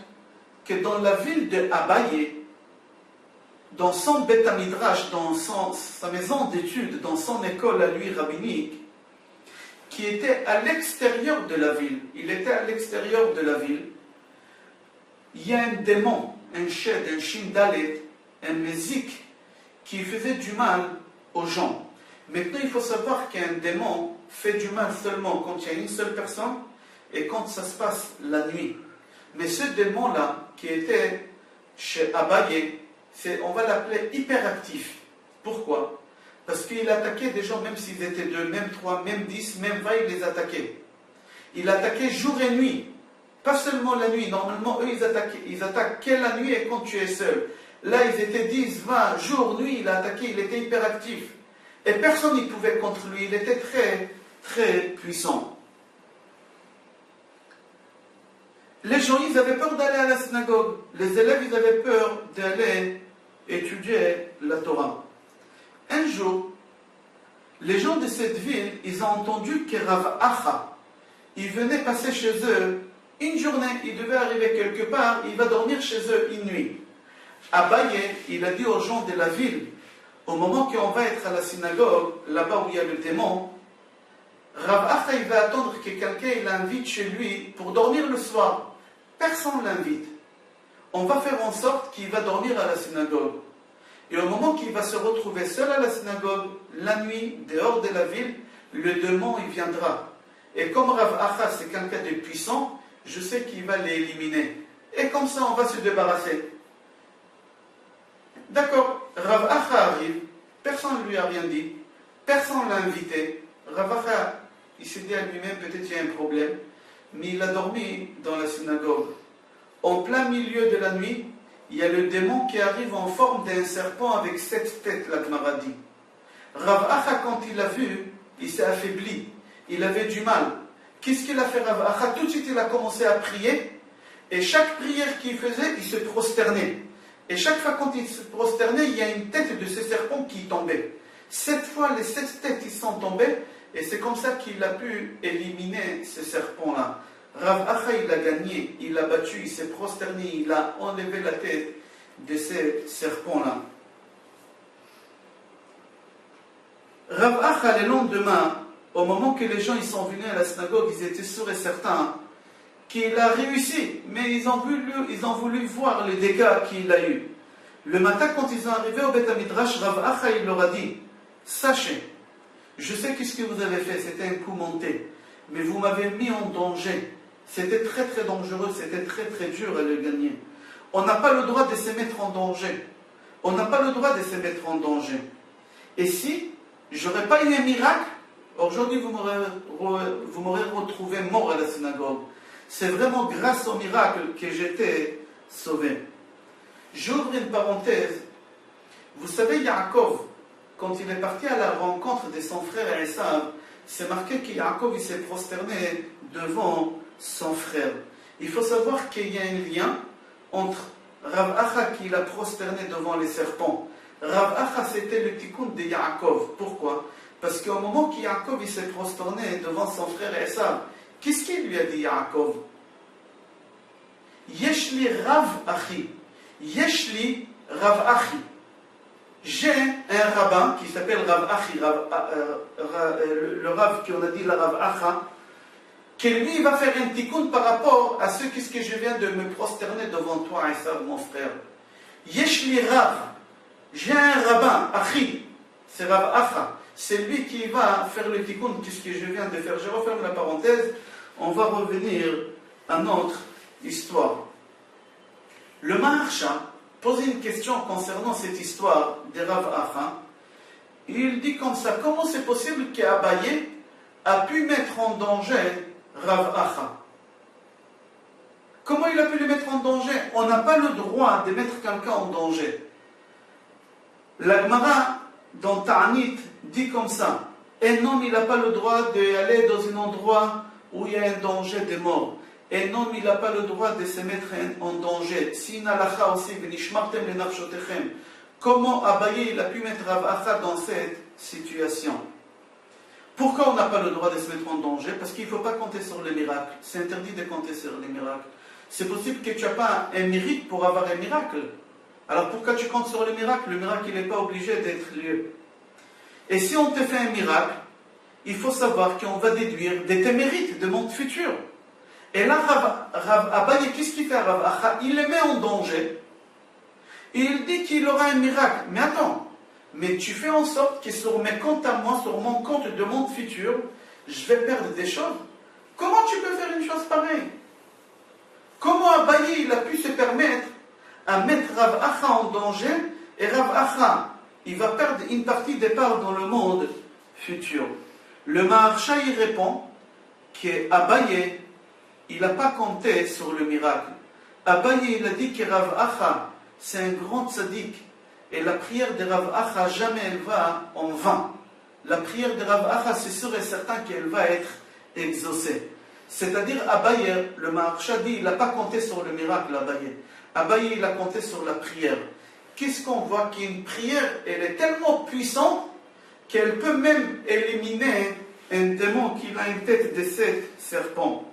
que dans la ville de Abaye, dans son Beth Midrash, dans sa maison d'études, dans son école à lui rabbinique, qui était à l'extérieur de la ville, il était à l'extérieur de la ville, il y a un démon, un shed, un shindalet, un mézik, qui faisait du mal aux gens. Maintenant, il faut savoir qu'un démon fait du mal seulement quand il y a une seule personne et quand ça se passe la nuit. Mais ce démon-là, qui était chez Abaye, on va l'appeler hyperactif. Pourquoi? Parce qu'il attaquait des gens, même s'ils étaient 2, même 3, même 10, même 20, il les attaquait. Il attaquait jour et nuit. Pas seulement la nuit. Normalement, eux, ils attaquent que la nuit et quand tu es seul. Là, ils étaient 10, 20, jour, nuit, il a attaqué, il était hyperactif. Et personne n'y pouvait contre lui. Il était très, très puissant. Les gens, ils avaient peur d'aller à la synagogue. Les élèves, ils avaient peur d'aller étudier la Torah. Un jour, les gens de cette ville, ils ont entendu que Rav Acha, il venait passer chez eux une journée. Il devait arriver quelque part, il va dormir chez eux une nuit. Abaye, il a dit aux gens de la ville, au moment qu'on va être à la synagogue, là-bas où il y a le démon, Rav Acha, il va attendre que quelqu'un l'invite chez lui pour dormir le soir. Personne ne l'invite. On va faire en sorte qu'il va dormir à la synagogue. Et au moment qu'il va se retrouver seul à la synagogue, la nuit, dehors de la ville, le démon, il viendra. Et comme Rav Acha, c'est quelqu'un de puissant, je sais qu'il va l'éliminer. Et comme ça, on va se débarrasser. D'accord, Rav Acha arrive, personne ne lui a rien dit, personne ne l'a invité. Rav Acha, il s'est dit à lui-même, peut-être il y a un problème, mais il a dormi dans la synagogue. En plein milieu de la nuit, il y a le démon qui arrive en forme d'un serpent avec 7 têtes, la Gemara dit. Rav Acha, quand il l'a vu, il s'est affaibli, il avait du mal. Qu'est-ce qu'il a fait Rav Acha? Tout de suite, il a commencé à prier, et chaque prière qu'il faisait, il se prosternait. Et chaque fois quand il se prosternait, il y a une tête de ce serpent qui tombait. 7 fois, les 7 têtes, ils sont tombées, et c'est comme ça qu'il a pu éliminer ce serpent-là. Rav Acha, il a gagné, il l'a battu, il s'est prosterné, il a enlevé la tête de ces serpents-là. Rav Acha, le lendemain, au moment que les gens ils sont venus à la synagogue, ils étaient sûrs et certains qu'il a réussi, mais ils ont voulu voir les dégâts qu'il a eus. Le matin, quand ils sont arrivés au Beth Midrash, Rav Acha, il leur a dit, sachez, je sais que ce que vous avez fait, c'était un coup monté, mais vous m'avez mis en danger. C'était très très dangereux, c'était très très dur à le gagner. On n'a pas le droit de se mettre en danger. On n'a pas le droit de se mettre en danger. Et si je n'aurais pas eu un miracle, aujourd'hui vous m'aurez retrouvé mort à la synagogue. C'est vraiment grâce au miracle que j'étais sauvé. J'ouvre une parenthèse. Vous savez, Yaakov, quand il est parti à la rencontre de son frère Esav, c'est marqué que Yaakov il s'est prosterné devant son frère. Il faut savoir qu'il y a un lien entre Rav Acha qui l'a prosterné devant les serpents. Rav Acha c'était le tikkun de Yaakov. Pourquoi? Parce qu'au moment que Yaakov il s'est prosterné devant son frère Esav, qu'est-ce qu'il lui a dit Yaakov? Yeshli Rav Achi. Yeshli Rav Achi. J'ai un rabbin qui s'appelle Rav Achi, le Rav qu'on a dit, la Rav Acha, qui lui va faire un tikkun par rapport à qu'est-ce que je viens de me prosterner devant toi, Esav, mon frère. Yeshli Rav, j'ai un rabbin, Achi, c'est Rav Acha, c'est lui qui va faire le tikkun, qu'est-ce que je viens de faire. Je referme la parenthèse, on va revenir à notre histoire. Le Maharsha pose une question concernant cette histoire de Rav Acha. Il dit comme ça, comment c'est possible qu'Abaye a pu mettre en danger Rav Acha? Comment il a pu le mettre en danger? on n'a pas le droit de mettre quelqu'un en danger. La Gemara, dans Ta'anit, dit comme ça, un homme, il n'a pas le droit d'aller dans un endroit où il y a un danger de mort. Un homme, il n'a pas le droit de se mettre en danger. Si Nalacha aussi, Venishmartem le nafshotechem. Comment Abaye il a pu mettre Rav Acha dans cette situation? Pourquoi on n'a pas le droit de se mettre en danger? Parce qu'il ne faut pas compter sur les miracles. C'est interdit de compter sur les miracles. C'est possible que tu n'as pas un mérite pour avoir un miracle. Alors pourquoi tu comptes sur le miracle? Le miracle, il n'est pas obligé d'être lieu. Et si on te fait un miracle, il faut savoir qu'on va déduire de tes mérites, de monde futur. Et là, Rav Abaye, qu'est-ce qu'il fait Rav Acha? Il le met en danger. Et il dit qu'il aura un miracle. Mais attends, mais tu fais en sorte que sur mes comptes à moi, sur mon compte de monde futur, je vais perdre des choses. Comment tu peux faire une chose pareille? Comment Abaye il a pu se permettre à mettre Rav Acha en danger, et Rav Acha, il va perdre une partie des parts dans le monde futur? Le Maharsha, il répond qu'Abaye, il n'a pas compté sur le miracle. Abaye, il a dit que Rav Acha, c'est un grand tzaddik, et la prière de Rav Acha, jamais elle va en vain. La prière de Rav Acha, c'est sûr et certain qu'elle va être exaucée. C'est-à-dire, Abaye, le Maharsha dit, il n'a pas compté sur le miracle, Abaye. Abaye, il a compté sur la prière. Qu'est-ce qu'on voit? Qu'une prière, elle est tellement puissante qu'elle peut même éliminer un démon qui a une tête de 7 serpents.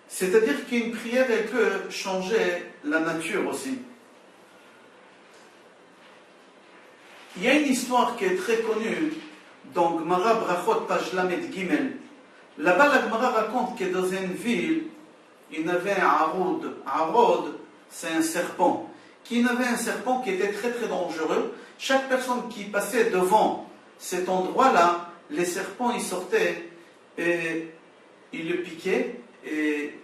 C'est-à-dire qu'une prière, elle peut changer la nature aussi. Il y a une histoire qui est très connue dans Gemara Brachot, page Lamed Gimel. Là-bas, la Gemara raconte que dans une ville, il y avait un Arod. Arod, c'est un serpent. Il avait un serpent qui était très très dangereux. Chaque personne qui passait devant cet endroit-là, les serpents, ils sortaient et ils le piquaient. Et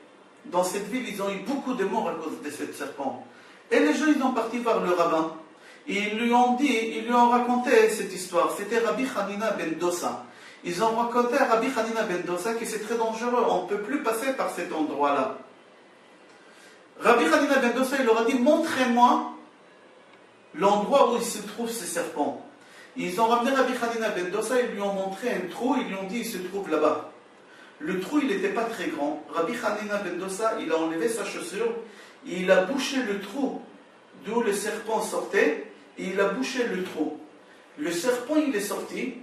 dans cette ville, ils ont eu beaucoup de morts à cause de ce serpent. Et les gens, ils ont parti voir le rabbin. Ils lui ont raconté cette histoire. C'était Rabbi Hanina ben Dosa. Ils ont raconté à Rabbi Hanina ben Dosa que c'est très dangereux. On ne peut plus passer par cet endroit-là. Rabbi Hanina ben Dosa, il leur a dit, montrez-moi l'endroit où il se trouve ce serpent. Ils ont ramené Rabbi Hanina ben Dosa, ils lui ont montré un trou, ils lui ont dit, il se trouve là-bas. Le trou, il n'était pas très grand. Rabbi Hanina ben Dosa, il a enlevé sa chaussure, il a bouché le trou d'où le serpent sortait, et il a bouché le trou. Le serpent, il est sorti,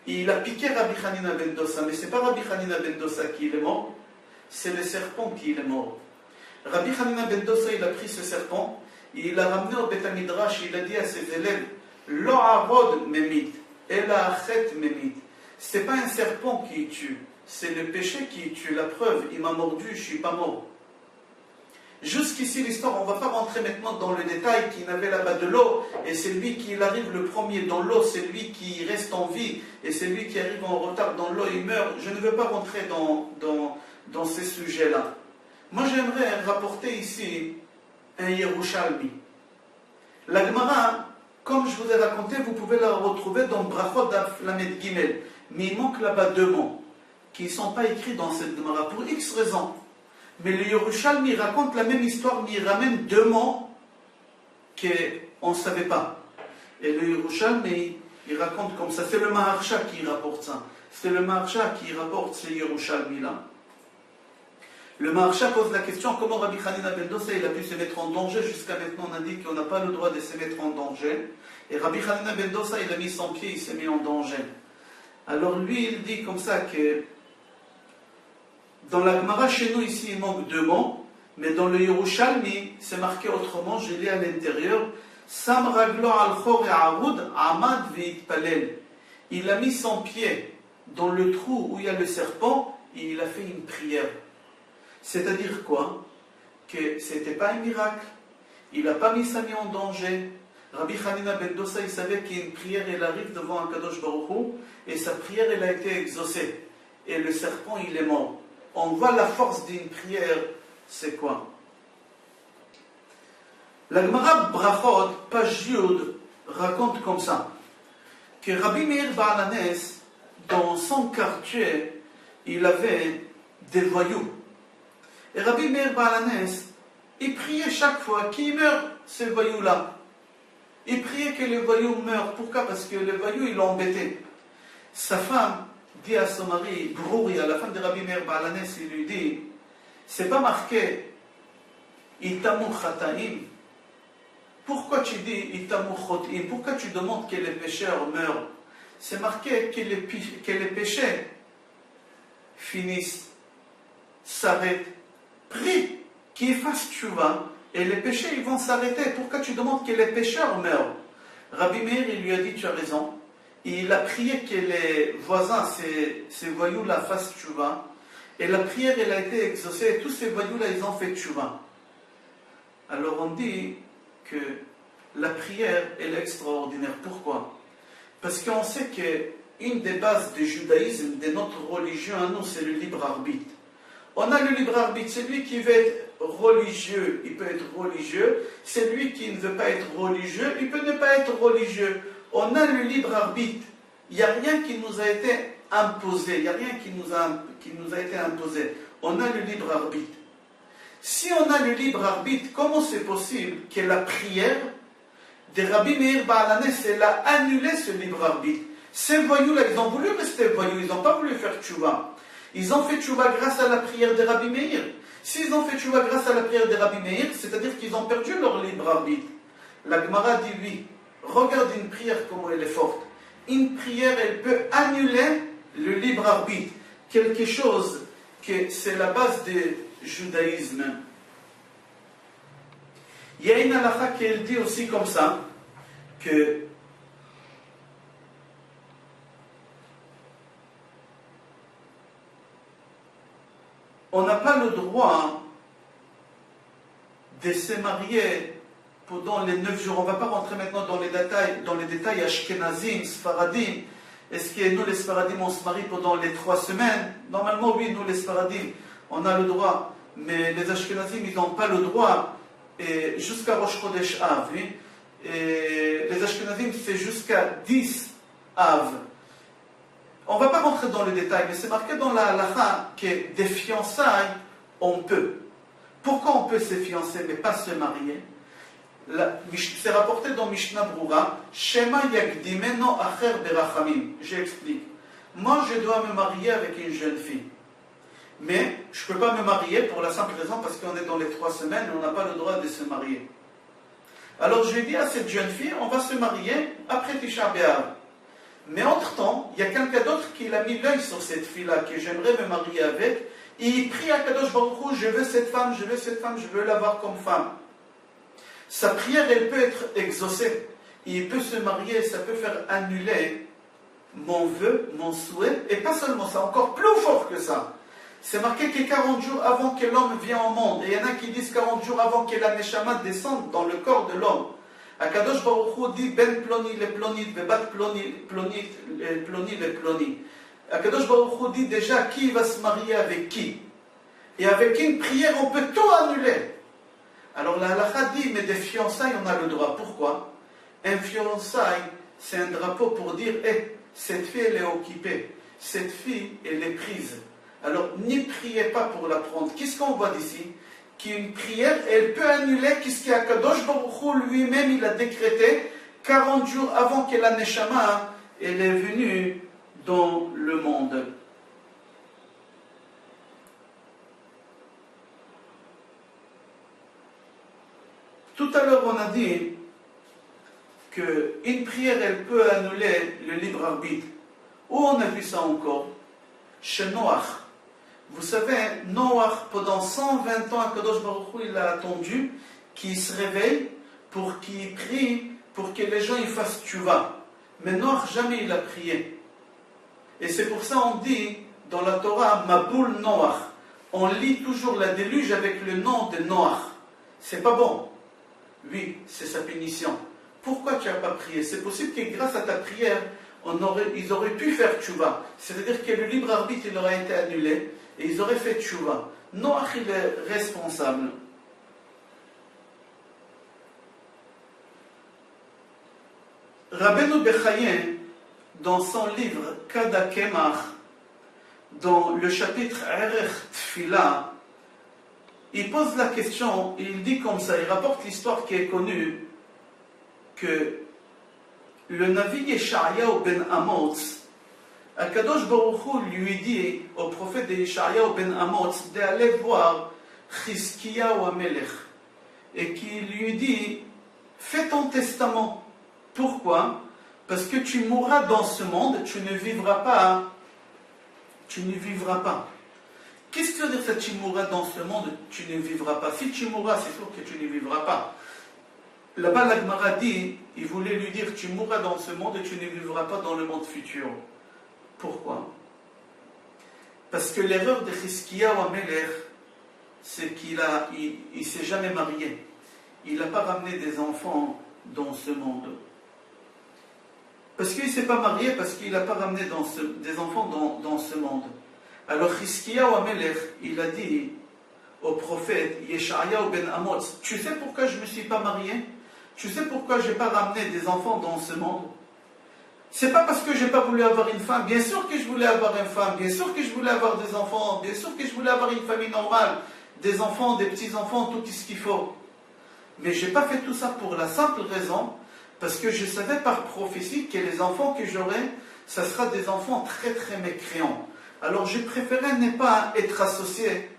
et il a piqué Rabbi Hanina ben Dosa, mais ce n'est pas Rabbi Hanina ben Dosa qui est mort, c'est le serpent qui est mort. Rabbi Hanina ben Dosa, il a pris ce serpent, et il l'a ramené au Beth Midrash, il a dit à ses élèves, Lo arod memit, ela achet memit. Ce n'est pas un serpent qui tue, c'est le péché qui tue. La preuve, il m'a mordu, je ne suis pas mort. Jusqu'ici l'histoire, on ne va pas rentrer maintenant dans le détail qu'il avait là-bas de l'eau, et c'est lui qui arrive le premier dans l'eau, c'est lui qui reste en vie, et c'est lui qui arrive en retard dans l'eau, il meurt. Je ne veux pas rentrer dans ces sujets-là. Moi j'aimerais rapporter ici un Yerushalmi. La Gemara, comme je vous ai raconté, vous pouvez la retrouver dans Brachot Lamed Gimel, mais il manque là-bas 2 mots qui ne sont pas écrits dans cette Gemara pour X raisons. Mais le Yerushalmi raconte la même histoire, mais il ramène 2 mots qu'on ne savait pas. Et le Yerushalmi, il raconte comme ça. C'est le Maharsha qui rapporte ça. C'est le Maharsha qui rapporte ce Yerushalmi-là. Le Maharsha pose la question, comment Rabbi Hanina ben Dosa il a pu se mettre en danger? Jusqu'à maintenant, on a dit qu'on n'a pas le droit de se mettre en danger. Et Rabbi Hanina ben Dosa, il a mis son pied, il s'est mis en danger. Alors lui, il dit comme ça que dans la Gemara, chez nous, ici, il manque 2 mots, mais dans le Yerushalmi, c'est marqué autrement, je lis à l'intérieur, Sam raglo al chor et arud, amad veitpalel. Il a mis son pied dans le trou où il y a le serpent, et il a fait une prière. C'est-à-dire quoi? Que ce n'était pas un miracle, il n'a pas mis sa vie en danger. Rabbi Hanina ben Dosa, il savait qu'une prière, elle arrive devant un Kadosh Baruch Hu, et sa prière, elle a été exaucée. Et le serpent, il est mort. On voit la force d'une prière, c'est quoi? La Gemara Brachot, page Yud, raconte comme ça, que Rabbi Meir Baal Hanes, dans son quartier, il avait des voyous. Et Rabbi Meir Baal HaNes, il priait chaque fois qu'il meurt, ce voyou-là. Il priait que le voyou meure. Pourquoi? Parce que le voyou, il l'embêtait. Sa femme dit à son mari, Brouri, à la femme de Rabbi Meir Baal HaNes, il lui dit, c'est pas marqué Itamu Chataim. Pourquoi tu dis Itamu Chotim? Pourquoi tu demandes que les pécheurs meurent? C'est marqué que les péchés finissent, s'arrêtent. Prie qu'ils fassent tchouva et les péchés ils vont s'arrêter. Pourquoi tu demandes que les pécheurs meurent? Rabbi Meir il lui a dit tu as raison. Il a prié que les voisins, ces voyous-là, fassent tchouva. Et la prière elle a été exaucée. Et tous ces voyous-là ils ont fait tchouva. Alors on dit que la prière elle est extraordinaire. Pourquoi? Parce qu'on sait qu'une des bases du judaïsme, de notre religion à nous, c'est le libre arbitre. On a le libre arbitre, celui qui veut être religieux, il peut être religieux. Celui qui ne veut pas être religieux, il peut ne pas être religieux. On a le libre arbitre. Il n'y a rien qui nous a été imposé. Il n'y a rien qui nous a été imposé. On a le libre arbitre. Si on a le libre arbitre, comment c'est possible que la prière de Rabbi Meir Baal HaNes, elle a annulé ce libre arbitre? Ces voyous-là, ils ont voulu rester voyous, ils n'ont pas voulu faire tchouva. Ils ont fait tchouva grâce à la prière de Rabbi Meir. S'ils ont fait tchouva grâce à la prière de Rabbi Meir, c'est-à-dire qu'ils ont perdu leur libre arbitre. La Gemara dit oui. Regarde une prière comment elle est forte. Une prière, elle peut annuler le libre arbitre. Quelque chose que c'est la base du judaïsme. Il y a une halakha qui dit aussi comme ça, que on n'a pas le droit de se marier pendant les 9 jours. On ne va pas rentrer maintenant dans les détails Ashkenazim, Sfaradim. Est-ce que nous les Sfaradim on se marie pendant les 3 semaines? Normalement oui, nous les Sfaradim on a le droit, mais les Ashkenazim ils n'ont pas le droit jusqu'à Rosh Chodesh Av. Oui? Et les Ashkenazim c'est jusqu'à 10 Av. On ne va pas rentrer dans les détails, mais c'est marqué dans la halakha que des fiançailles, on peut. Pourquoi on peut se fiancer mais pas se marier? C'est rapporté dans Mishnah Brura, Shema Yagdimeno Acher Berachamim. J'explique. Moi, je dois me marier avec une jeune fille. Mais je ne peux pas me marier pour la simple raison parce qu'on est dans les 3 semaines et on n'a pas le droit de se marier. Alors je lui dis à cette jeune fille, on va se marier après Tisha B'Av. Mais entre-temps, il y a quelqu'un d'autre qui a mis l'œil sur cette fille-là, que j'aimerais me marier avec, et il prie à Kadosh Baruch Hu, je veux cette femme, je veux cette femme, je veux l'avoir comme femme. Sa prière, elle peut être exaucée. Il peut se marier, ça peut faire annuler mon vœu, mon souhait, et pas seulement ça, encore plus fort que ça. C'est marqué que 40 jours avant que l'homme vienne au monde, et il y en a qui disent 40 jours avant que la Neshama descende dans le corps de l'homme. Akadosh Baruch Hu dit Ben Ploni le Plonit, Bebat Ploni le Ploni. Akadosh Baruch Hu dit déjà qui va se marier avec qui. Et avec une prière, on peut tout annuler. Alors la halakha dit, mais des fiançailles, on a le droit. Pourquoi? Un fiançaille, c'est un drapeau pour dire, cette fille, elle est occupée. Cette fille, elle est prise. Alors, n'y priez pas pour la prendre. Qu'est-ce qu'on voit d'ici? Qu'une prière, elle peut annuler qu'est-ce qu'Akadosh Baruch Hu lui-même, il a décrété 40 jours avant que la Neshama, elle est venue dans le monde. Tout à l'heure, on a dit qu'une prière, elle peut annuler le libre arbitre. Où on a vu ça encore? Chez Noach. Vous savez, Noach, pendant 120 ans, Akadosh Baruch Hu, il a attendu qu'il se réveille pour qu'il prie, pour que les gens ils fassent tchouva. Mais Noach, jamais il a prié. Et c'est pour ça on dit dans la Torah, Maboul Noach. On lit toujours la déluge avec le nom de Noach. C'est pas bon. Oui, c'est sa punition. Pourquoi tu n'as pas prié? C'est possible que grâce à ta prière, ils auraient pu faire tchouva. C'est-à-dire que le libre arbitre il aurait été annulé et ils auraient fait tchouva. Noach il est responsable. Rabbeinu Bechaye, dans son livre Kada Kemach, dans le chapitre Erech Tfila, il pose la question, il dit comme ça, il rapporte l'histoire qui est connue, que le Navi Yeshayahu ben Amoz, Akadosh Baruch Hu lui dit au prophète de Yeshayahu ben Amoz d'aller voir Chizkiyahu Amelech, et qu'il lui dit, fais ton testament. Pourquoi? Parce que tu mourras dans ce monde, tu ne vivras pas. Tu ne vivras pas. Qu'est-ce que ça veut dire ça, tu mourras dans ce monde, tu ne vivras pas? Si tu mourras, c'est sûr que tu ne vivras pas. Là-bas, la Gemara dit, il voulait lui dire, tu mourras dans ce monde et tu ne vivras pas dans le monde futur. Pourquoi? Parce que l'erreur de Chizkiyahu Amelech, c'est qu'il ne s'est jamais marié. Il n'a pas ramené des enfants dans ce monde. Parce qu'il ne s'est pas marié, parce qu'il n'a pas ramené des enfants dans ce monde. Alors Chizkiyahu Amelech, il a dit au prophète Yeshayahu ben Amoz, tu sais pourquoi je ne me suis pas marié? Tu sais pourquoi je n'ai pas ramené des enfants dans ce monde? C'est pas parce que je n'ai pas voulu avoir une femme. Bien sûr que je voulais avoir une femme, bien sûr que je voulais avoir des enfants, bien sûr que je voulais avoir une famille normale, des enfants, des petits-enfants, tout ce qu'il faut. Mais je n'ai pas fait tout ça pour la simple raison, parce que je savais par prophétie que les enfants que j'aurais, ça sera des enfants très très mécréants. Alors je préférais ne pas être associé.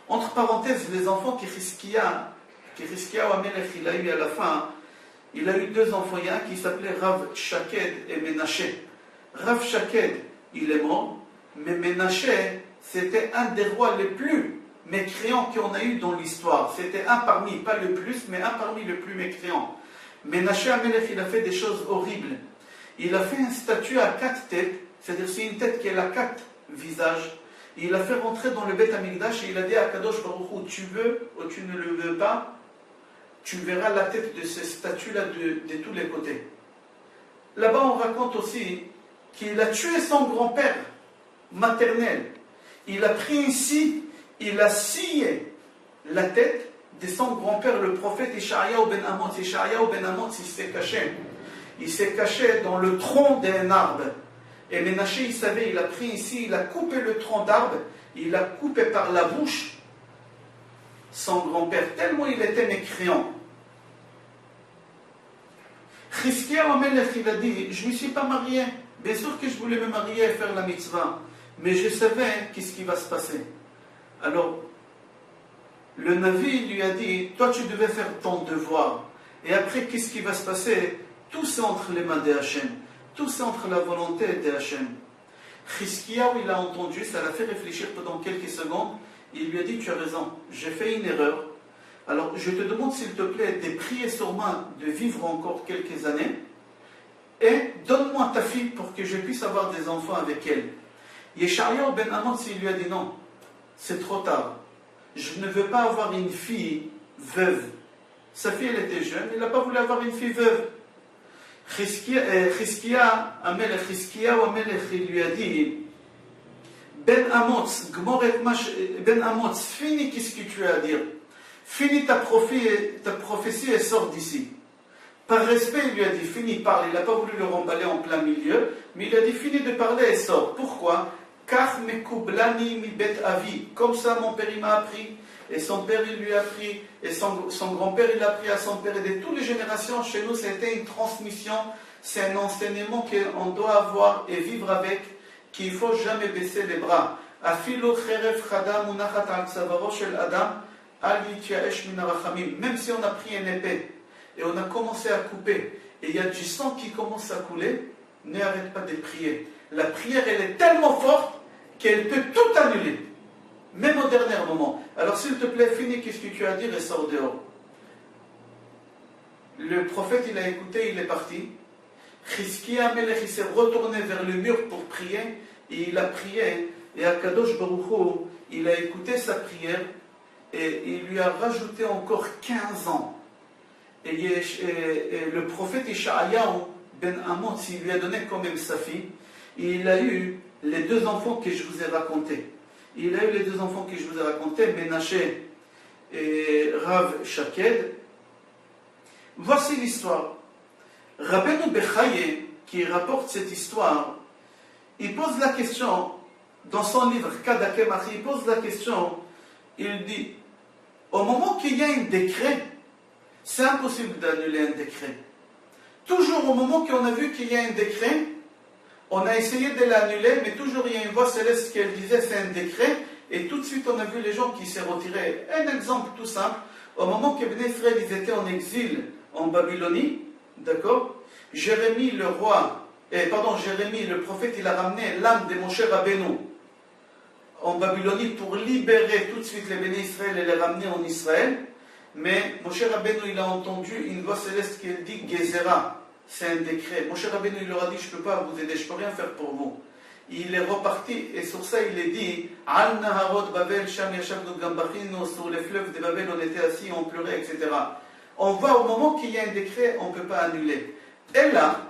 Entre parenthèses, les enfants que Chizkiyahu Amelech il a eu à la fin, il a eu deux enfants, il y a un qui s'appelait Rav Shaked et Menaché. Rav Shaked, il est mort, mais Menaché, c'était un des rois les plus mécréants qu'on a eu dans l'histoire. C'était un parmi, pas le plus, mais un parmi les plus mécréants. Menaché Amelech, il a fait des choses horribles. Il a fait une statue à 4 têtes, c'est-à-dire c'est une tête qui a 4 visages. Il a fait rentrer dans le Beth Amikdash et il a dit à Kadosh Baruch Hu, tu veux ou tu ne le veux pas, tu verras la tête de ces statues-là de tous les côtés. Là-bas, on raconte aussi qu'il a tué son grand-père maternel. Il a pris ici, il a scié la tête de son grand-père, le prophète Yeshayahu ben Amoz. Yeshayahu ben Amoz, il s'est caché. Il s'est caché dans le tronc d'un arbre. Et Menaché, il savait, il a pris ici, il a coupé le tronc d'arbre, il a coupé par la bouche son grand-père, tellement il était mécréant. Chizkiyahu Amelech, il a dit, je ne me suis pas marié. Bien sûr que je voulais me marier et faire la mitzvah, mais je savais qu'est-ce qui va se passer. Alors, le Navi lui a dit, toi tu devais faire ton devoir. Et après, qu'est-ce qui va se passer? Tout c'est entre les mains de Hachem. Tout c'est entre la volonté de Hachem. Chizkiyahu, il a entendu, ça l'a fait réfléchir pendant quelques secondes. Il lui a dit, tu as raison, j'ai fait une erreur. Alors, je te demande, s'il te plaît, de prier sur moi, de vivre encore quelques années, et donne-moi ta fille pour que je puisse avoir des enfants avec elle. Yeshayahu ben Amoz, il lui a dit, non, c'est trop tard. Je ne veux pas avoir une fille veuve. Sa fille, elle était jeune, il n'a pas voulu avoir une fille veuve. Chizkiyahu Amelech, il lui a dit, Ben Amoz, finis qu'est-ce que tu as à dire. Finis ta prophétie et sors d'ici. Par respect, il lui a dit, finis, parle. Il n'a pas voulu le remballer en plein milieu, mais il a dit, finis de parler et sors. Pourquoi? Car mekublani mi bet avi. Comme ça, mon père, il m'a appris. Et son père, il lui a appris. Et son grand-père, il a appris à son père. Et de toutes les générations, chez nous, c'était une transmission. C'est un enseignement qu'on doit avoir et vivre avec, qu'il ne faut jamais baisser les bras. Afilo cheref chada munachat al tzavaro shel adam. Même si on a pris une épée et on a commencé à couper et il y a du sang qui commence à couler, n'arrête pas de prier. La prière, elle est tellement forte qu'elle peut tout annuler, même au dernier moment. Alors s'il te plaît, finis qu'est-ce que tu as à dire et sors dehors. Le prophète, il a écouté, il est parti. Chizkiyahu Amelech, il s'est retourné vers le mur pour prier et il a prié. Et Akadosh Baruch Hu, il a écouté sa prière. Et il lui a rajouté encore 15 ans. Et le prophète Yeshayahu ben Amoz, il lui a donné quand même sa fille. Et il a eu les 2 enfants que je vous ai racontés. Menaché et Rav Shaked. Voici l'histoire. Rabbeinu Bechaye, qui rapporte cette histoire, il pose la question, dans son livre Kadake Machi, il pose la question, il dit, Au moment qu'il y a un décret, c'est impossible d'annuler un décret. Toujours au moment qu'on a vu qu'il y a un décret, on a essayé de l'annuler, mais toujours il y a une voix céleste qui disait c'est un décret, et tout de suite on a vu les gens qui s'est retirés. Un exemple tout simple, au moment que Bnei Israël ils étaient en exil en Babylonie, d'accord, Jérémie le prophète, il a ramené l'âme de Moshe Rabbeinu en Babylonie pour libérer tout de suite les Bnei Israël et les ramener en Israël. Mais Moshe Rabbeinu, il a entendu une voix céleste qui dit Gezerah, c'est un décret. Moshe Rabbeinu, il leur a dit je ne peux pas vous aider, je ne peux rien faire pour vous. Il est reparti et sur ça il est dit Al Naharot Babel, Sham Yashavnu Gambachinu, sur les fleuves de Babel on était assis, on pleurait, etc. On voit au moment qu'il y a un décret, on ne peut pas annuler. Et là,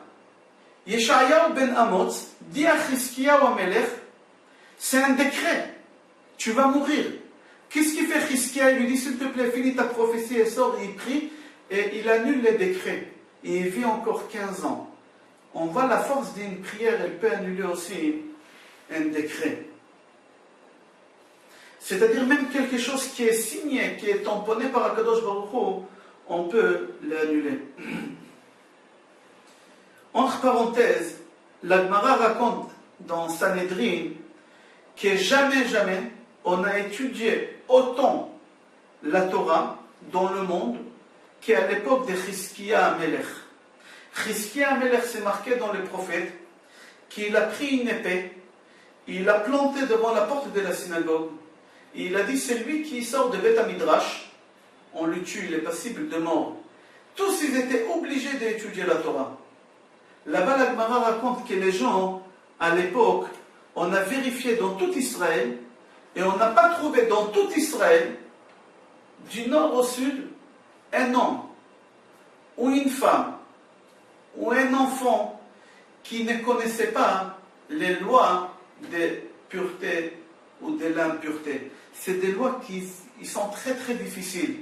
Yeshayahu ben Amoz dit à Chizkiyahu Amelech, c'est un décret, tu vas mourir. Qu'est-ce qu'il fait Chizkiyahu? Il lui dit s'il te plaît, finis ta prophétie et sort, il prie et il annule les décrets. Et il vit encore 15 ans. On voit la force d'une prière, elle peut annuler aussi un décret. C'est-à-dire même quelque chose qui est signé, qui est tamponné par Akadosh Baruch Hu, on peut l'annuler. Entre parenthèses, la Gemara raconte dans Sanhedrin que jamais on a étudié autant la Torah dans le monde qu'à l'époque de Chizkiyahu Amelech. Chizkiyahu Amelech, c'est marqué dans les prophètes qu'il a pris une épée, il l'a plantée devant la porte de la synagogue, et il a dit c'est lui qui sort de Beth Midrash, on le tue, il est passible de mort. Tous ils étaient obligés d'étudier la Torah. Là-bas, la Gemara raconte que les gens, à l'époque, on a vérifié dans tout Israël, et on n'a pas trouvé dans tout Israël, du nord au sud, un homme, ou une femme, ou un enfant qui ne connaissait pas les lois de pureté ou de l'impureté. C'est des lois qui sont très très difficiles.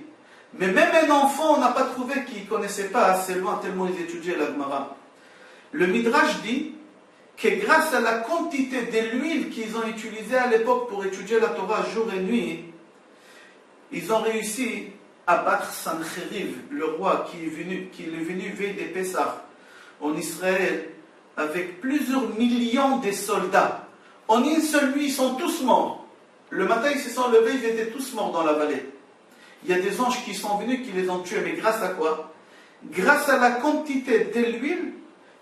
Mais même un enfant, on n'a pas trouvé qu'il ne connaissait pas ces lois tellement ils étudiaient la Gemara. Le Midrash dit que grâce à la quantité de l'huile qu'ils ont utilisée à l'époque pour étudier la Torah jour et nuit, ils ont réussi à battre Sancheriv, le roi qui est venu veille des Pessah en Israël avec plusieurs millions de soldats. En une seule nuit, ils sont tous morts. Le matin, ils se sont levés, ils étaient tous morts dans la vallée. Il y a des anges qui sont venus, qui les ont tués. Mais grâce à quoi? Grâce à la quantité de l'huile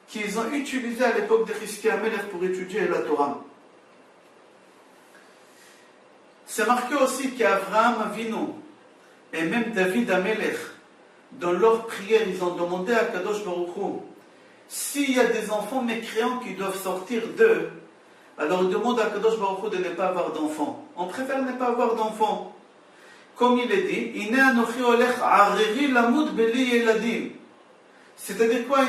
qu'ils ont utilisée à l'époque de Chizkiyahu Amelech pour étudier la Torah. C'est marqué aussi qu'Abraham Avinu et même David Amelech, dans leur prière, ils ont demandé à Kadosh Baruch Hu, s'il y a des enfants mécréants qui doivent sortir d'eux, alors ils demandent à Kadosh Baruch Hu de ne pas avoir d'enfants. On préfère ne pas avoir d'enfants. Comme il est dit, Ine anochi olech ariri lamud beli yeladim. C'est-à-dire quoi,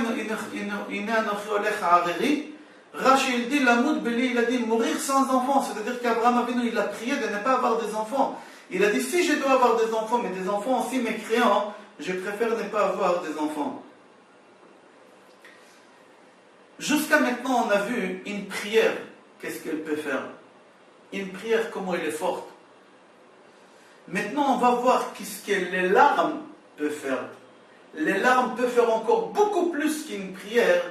Ine anochi olech ariri? Rashi il dit lamud beli yeladim, mourir sans enfants. C'est-à-dire qu'Abraham Avinu, il a prié de ne pas avoir des enfants. Il a dit, si je dois avoir des enfants, mais des enfants aussi mécréants, je préfère ne pas avoir des enfants. Jusqu'à maintenant, on a vu une prière. Qu'est-ce qu'elle peut faire? Une prière, comment elle est forte. Maintenant, on va voir ce que les larmes peuvent faire. Les larmes peuvent faire encore beaucoup plus qu'une prière,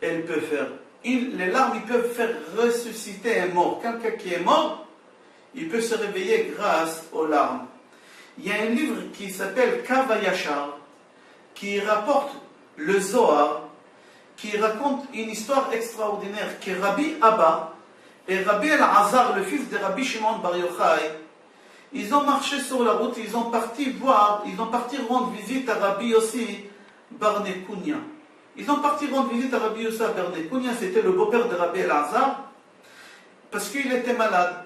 elles peuvent faire. Les larmes, ils peuvent faire ressusciter un mort. Quelqu'un qui est mort, il peut se réveiller grâce aux larmes. Il y a un livre qui s'appelle Kava Yashar, qui rapporte le Zohar, qui raconte une histoire extraordinaire, que Rabbi Abba et Rabbi El-Azar, le fils de Rabbi Shimon Bar Yochai, ils ont marché sur la route, ils ont parti rendre visite à Rabbi Yossi Bar Nekunya. Ils ont parti rendre visite à Rabbi Yossi Bar Nekunya, c'était le beau-père de Rabbi El-Azar, parce qu'il était malade.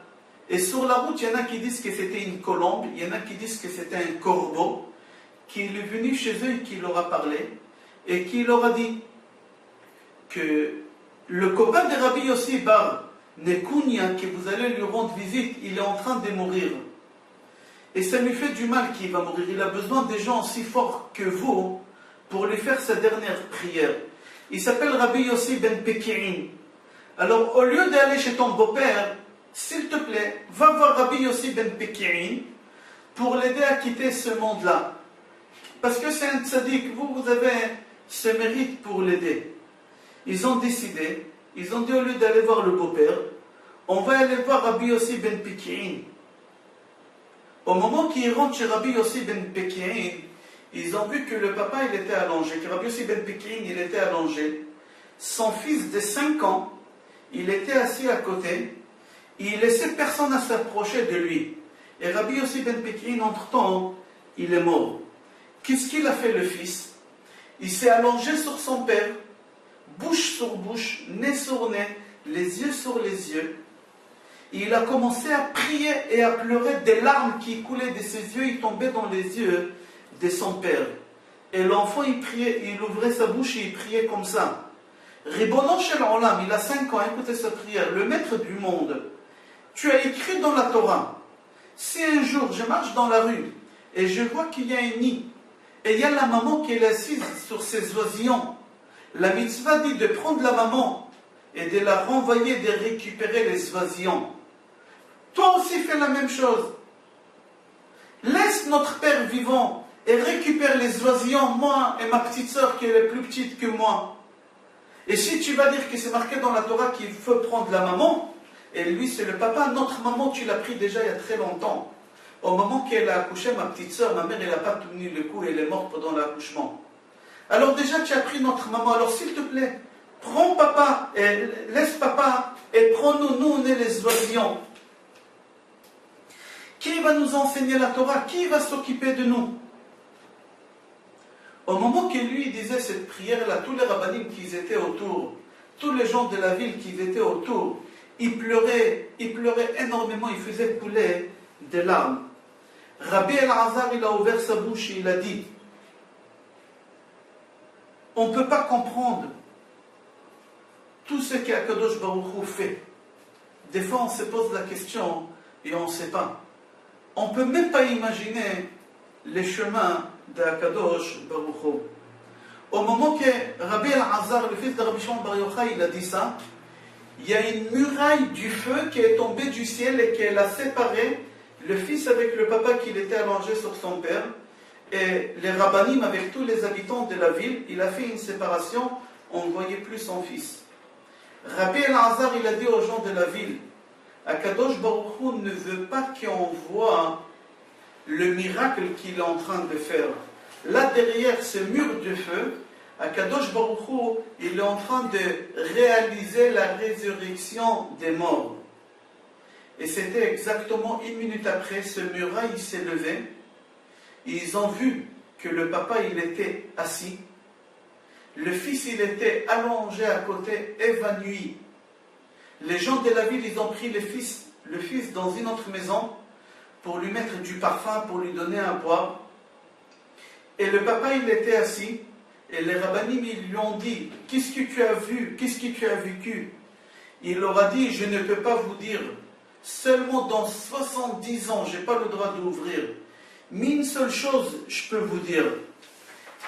Et sur la route, il y en a qui disent que c'était une colombe, il y en a qui disent que c'était un corbeau, qui est venu chez eux et qui leur a parlé, et qui leur a dit que le copain de Rabbi Yossi Bar Nekunya, que vous allez lui rendre visite, il est en train de mourir. Et ça lui fait du mal qu'il va mourir. Il a besoin des gens aussi forts que vous pour lui faire sa dernière prière. Il s'appelle Rabbi Yossi ben Peki'in. Alors, au lieu d'aller chez ton beau-père, s'il te plaît, va voir Rabbi Yossi ben Peki'in, pour l'aider à quitter ce monde-là. Parce que c'est un tzaddik, vous avez ce mérite pour l'aider. Ils ont décidé, ils ont dit au lieu d'aller voir le beau-père, on va aller voir Rabbi Yossi ben Peki'in. Au moment qu'ils rentrent chez Rabbi Yossi ben Peki'in, ils ont vu que le papa il était allongé, que Rabbi Yossi ben Peki'in il était allongé. Son fils de 5 ans, il était assis à côté, il laissait personne à s'approcher de lui. Et Rabbi Yossi ben Peki'in, entre-temps, il est mort. Qu'est-ce qu'il a fait le fils? Il s'est allongé sur son père, bouche sur bouche, nez sur nez, les yeux sur les yeux. Il a commencé à prier et à pleurer, des larmes qui coulaient de ses yeux, ils tombaient dans les yeux de son père. Et l'enfant, il priait, il ouvrait sa bouche et il priait comme ça. Ribono shel olam, il a 5 ans, écoutez sa prière. Le maître du monde, tu as écrit dans la Torah, si un jour je marche dans la rue et je vois qu'il y a un nid, et il y a la maman qui est assise sur ses oisillons, la mitzvah dit de prendre la maman et de la renvoyer, de récupérer les oisillons. Toi aussi fais la même chose. Laisse notre père vivant et récupère les oisillons, moi et ma petite soeur qui est plus petite que moi. Et si tu vas dire que c'est marqué dans la Torah qu'il faut prendre la maman, et lui c'est le papa, notre maman tu l'as pris déjà il y a très longtemps. Au moment qu'elle a accouché, ma petite soeur, ma mère, elle n'a pas tenu le coup, elle est morte pendant l'accouchement. Alors déjà tu as pris notre maman, alors s'il te plaît, prends papa, et laisse papa, et prends-nous, nous on est les oisillons. Qui va nous enseigner la Torah? Qui va s'occuper de nous? Au moment que lui disait cette prière-là, tous les rabbinim qui étaient autour, tous les gens de la ville qui étaient autour, ils pleuraient énormément, ils faisaient couler des larmes. Rabbi El-Azhar, il a ouvert sa bouche et il a dit, on ne peut pas comprendre tout ce qu'Akadosh Baruch Hu fait. Des fois, on se pose la question et on ne sait pas. On ne peut même pas imaginer les chemins d'Akadosh Baruch Hu. Au moment que Rabbi El-Azhar, le fils de Rabbi Shimon Bar Yochai, il a dit ça, il y a une muraille du feu qui est tombée du ciel et qui a séparé le fils avec le papa qui était allongé sur son père, et les rabbinim avec tous les habitants de la ville. Il a fait une séparation, on ne voyait plus son fils. Rabbi El-Azhar, il a dit aux gens de la ville, Akadosh Baruch Hu ne veut pas qu'on voit le miracle qu'il est en train de faire. Là derrière ce mur de feu, Akadosh Baruch Hu, il est en train de réaliser la résurrection des morts. Et c'était exactement 1 minute après, ce muraille s'est levé. Et ils ont vu que le papa, il était assis. Le fils, il était allongé à côté, évanoui. Les gens de la ville, ils ont pris le fils dans une autre maison pour lui mettre du parfum, pour lui donner à boire. Et le papa, il était assis. Et les rabbinim, ils lui ont dit, qu'est-ce que tu as vu? Qu'est-ce que tu as vécu? Il leur a dit, je ne peux pas vous dire. Seulement dans 70 ans, je n'ai pas le droit d'ouvrir. Mais une seule chose, je peux vous dire,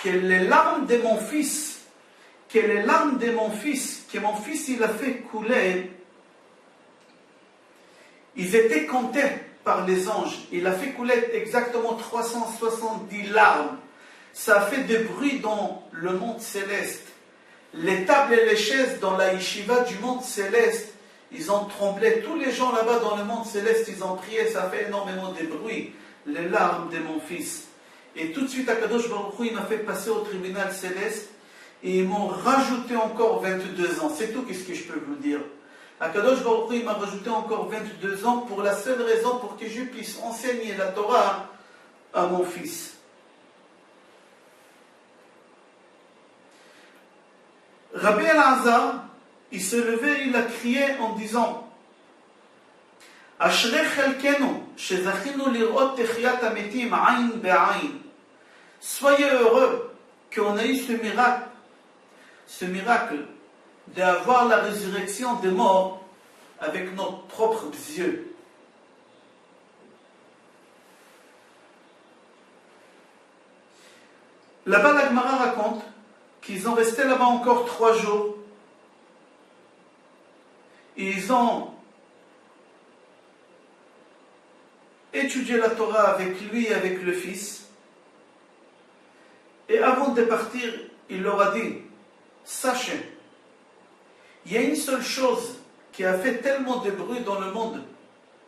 que les larmes de mon fils, que mon fils il a fait couler, ils étaient comptés par les anges. Il a fait couler exactement 370 larmes. Ça a fait des bruits dans le monde céleste. Les tables et les chaises dans la yeshiva du monde céleste, ils ont tremblé. Tous les gens là-bas dans le monde céleste, ils ont prié. Ça a fait énormément de bruit. Les larmes de mon fils. Et tout de suite, Akadosh Baruch Hu, il m'a fait passer au tribunal céleste. Et ils m'ont rajouté encore 22 ans. C'est tout ce que je peux vous dire. Akadosh Baruch Hu, il m'a rajouté encore 22 ans pour la seule raison pour que je puisse enseigner la Torah à mon fils. Rabbi El-Azhar, il se levait, il a crié en disant Ashrei chelkenu, shezachinu lirot techiyat hametim ayn be'ayn. Soyez heureux qu'on a eu ce miracle d'avoir la résurrection des morts avec nos propres yeux. Là-bas, la Gemara raconte qu'ils ont resté là-bas encore 3 jours. Ils ont étudié la Torah avec lui et avec le fils. Et avant de partir, il leur a dit, sachez, il y a une seule chose qui a fait tellement de bruit dans le monde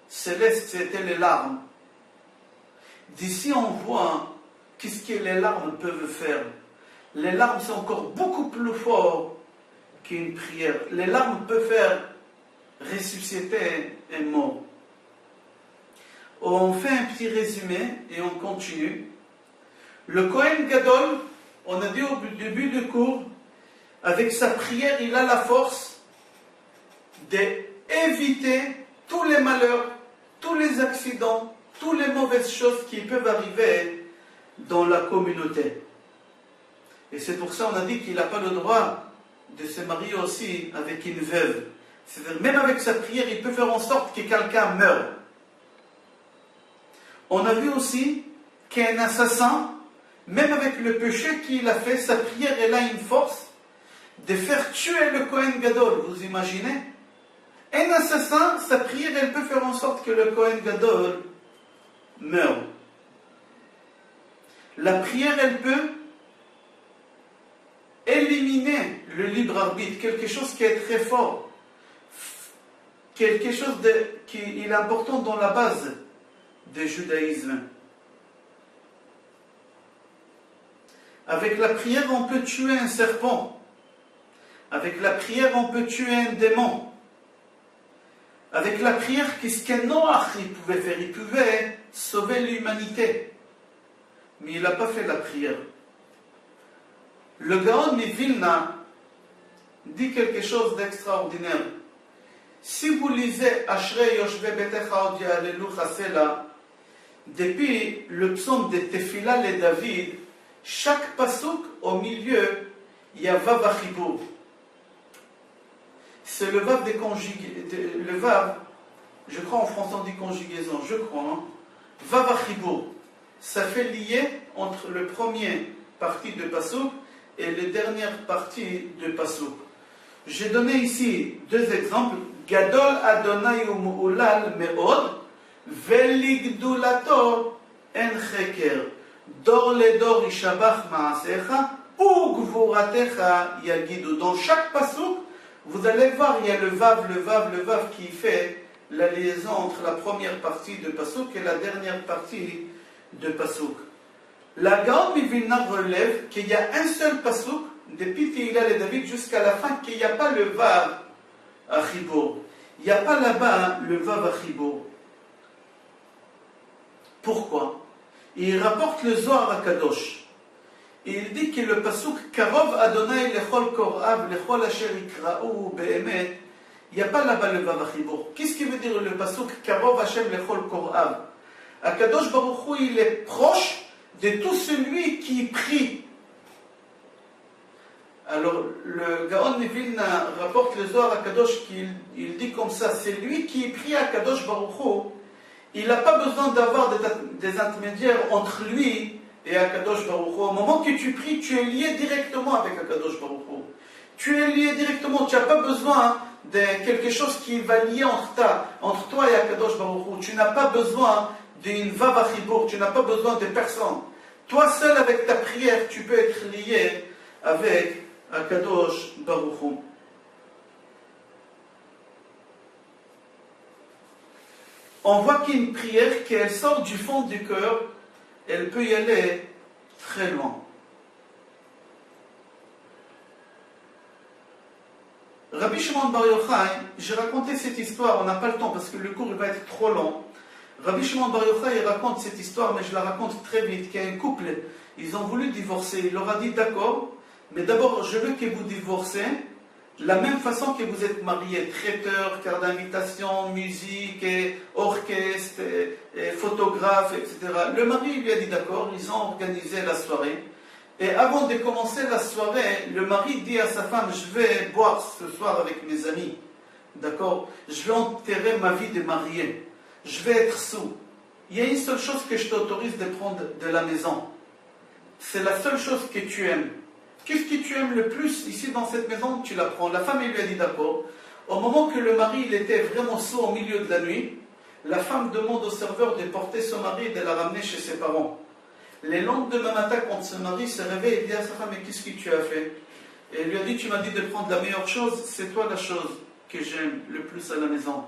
céleste, c'était les larmes. D'ici on voit qu'est-ce que les larmes peuvent faire. Les larmes c'est encore beaucoup plus fort qu'une prière. Les larmes peuvent faire ressusciter un mort. On fait un petit résumé et on continue. Le Kohen Gadol, on a dit au début du cours, avec sa prière, il a la force d'éviter tous les malheurs, tous les accidents, toutes les mauvaises choses qui peuvent arriver dans la communauté. Et c'est pour ça qu'on a dit qu'il n'a pas le droit de se marier aussi avec une veuve. C'est-à-dire, même avec sa prière, il peut faire en sorte que quelqu'un meure. On a vu aussi qu'un assassin, même avec le péché qu'il a fait, sa prière, elle a une force de faire tuer le Kohen Gadol. Vous imaginez? Un assassin, sa prière, elle peut faire en sorte que le Kohen Gadol meure. La prière, elle peut éliminer le libre arbitre, quelque chose qui est très fort, quelque chose qui est important dans la base du judaïsme. Avec la prière, on peut tuer un serpent. Avec la prière, on peut tuer un démon. Avec la prière, qu'est-ce qu'un Noach il pouvait faire? Il pouvait sauver l'humanité. Mais il n'a pas fait la prière. Le Gaon de Vilna dit quelque chose d'extraordinaire. Si vous lisez Ashrei Yoshve Betecha Od Ya'alelu Chasela, depuis le psaume de Tefila et David, chaque pasuk au milieu, il y a Vav Achibur. C'est le Vav des conjugaisons. Le Vav, je crois en français on dit conjugaison, je crois. Hein? Vav Achibur. Ça fait lier entre le premier partie de pasuk et les dernières parties de pasuk. J'ai donné ici deux exemples. Gadol Adonai Umu'ulal Me'od Veligdulato En Cheker Dor le Dor Ishabach Ma'asecha ou Gvuratecha Yagidu. Dans chaque pasuk, vous allez voir, il y a le Vav qui fait la liaison entre la première partie de pasuk et la dernière partie de pasuk. La Gaon Mivilna relève qu'il y a un seul pasuk depuis Tehillah et David jusqu'à la fin, qu'il n'y a pas le Vav Achibur. Il n'y a pas là-bas le Vav Achibur. Pourquoi? Il rapporte le Zohar HaKadosh. Il dit que le pasuk Karov Adonai lechol korav lechol asher ikra'u be'emet, il n'y a pas là-bas le Vav Achibur. Qu'est-ce qui veut dire le pasuk Karov Hashem lechol korav? HaKadosh Baruch Hu, il est proche de tout celui qui prie. Alors, le Gaon de Vilna rapporte le Zohar HaKadosh qu'il dit comme ça, c'est lui qui prie à Kadosh Baruch Hu, il n'a pas besoin d'avoir des intermédiaires entre lui et Akadosh Baruch Hu. Au moment que tu pries, tu es lié directement avec Akadosh Baruch Hu. Tu es lié directement, tu n'as pas besoin de quelque chose qui va lier entre toi et Akadosh Baruch Hu. Tu n'as pas besoin d'une Vav Achibur, tu n'as pas besoin de personne. Toi seul avec ta prière, tu peux être lié avec Akadosh Baruch Hu. On voit qu'une prière, qu'elle sort du fond du cœur, elle peut y aller très loin. Rabbi Shimon Bar Yochai, j'ai raconté cette histoire, on n'a pas le temps parce que le cours va être trop long. Rabbi Shimon Bar Yochai, il raconte cette histoire, mais je la raconte très vite, qu'il y a un couple, ils ont voulu divorcer, il leur a dit d'accord, mais d'abord je veux que vous divorcez, la même façon que vous êtes mariés, traiteur, carte d'invitation, musique, orchestre, photographe, etc. Le mari lui a dit d'accord, ils ont organisé la soirée. Et avant de commencer la soirée, le mari dit à sa femme, je vais boire ce soir avec mes amis. D'accord? Je vais enterrer ma vie de marié. Je vais être sous. Il y a une seule chose que je t'autorise de prendre de la maison. C'est la seule chose que tu aimes. Qu'est-ce que tu aimes le plus ici dans cette maison? Tu la prends. La femme, elle lui a dit d'accord. Au moment que le mari il était vraiment sous au milieu de la nuit, la femme demande au serveur de porter son mari et de la ramener chez ses parents. Le lendemain matin, quand son mari se réveille, il dit à sa femme, mais qu'est-ce que tu as fait? Et elle lui a dit, tu m'as dit de prendre la meilleure chose, c'est toi la chose que j'aime le plus à la maison.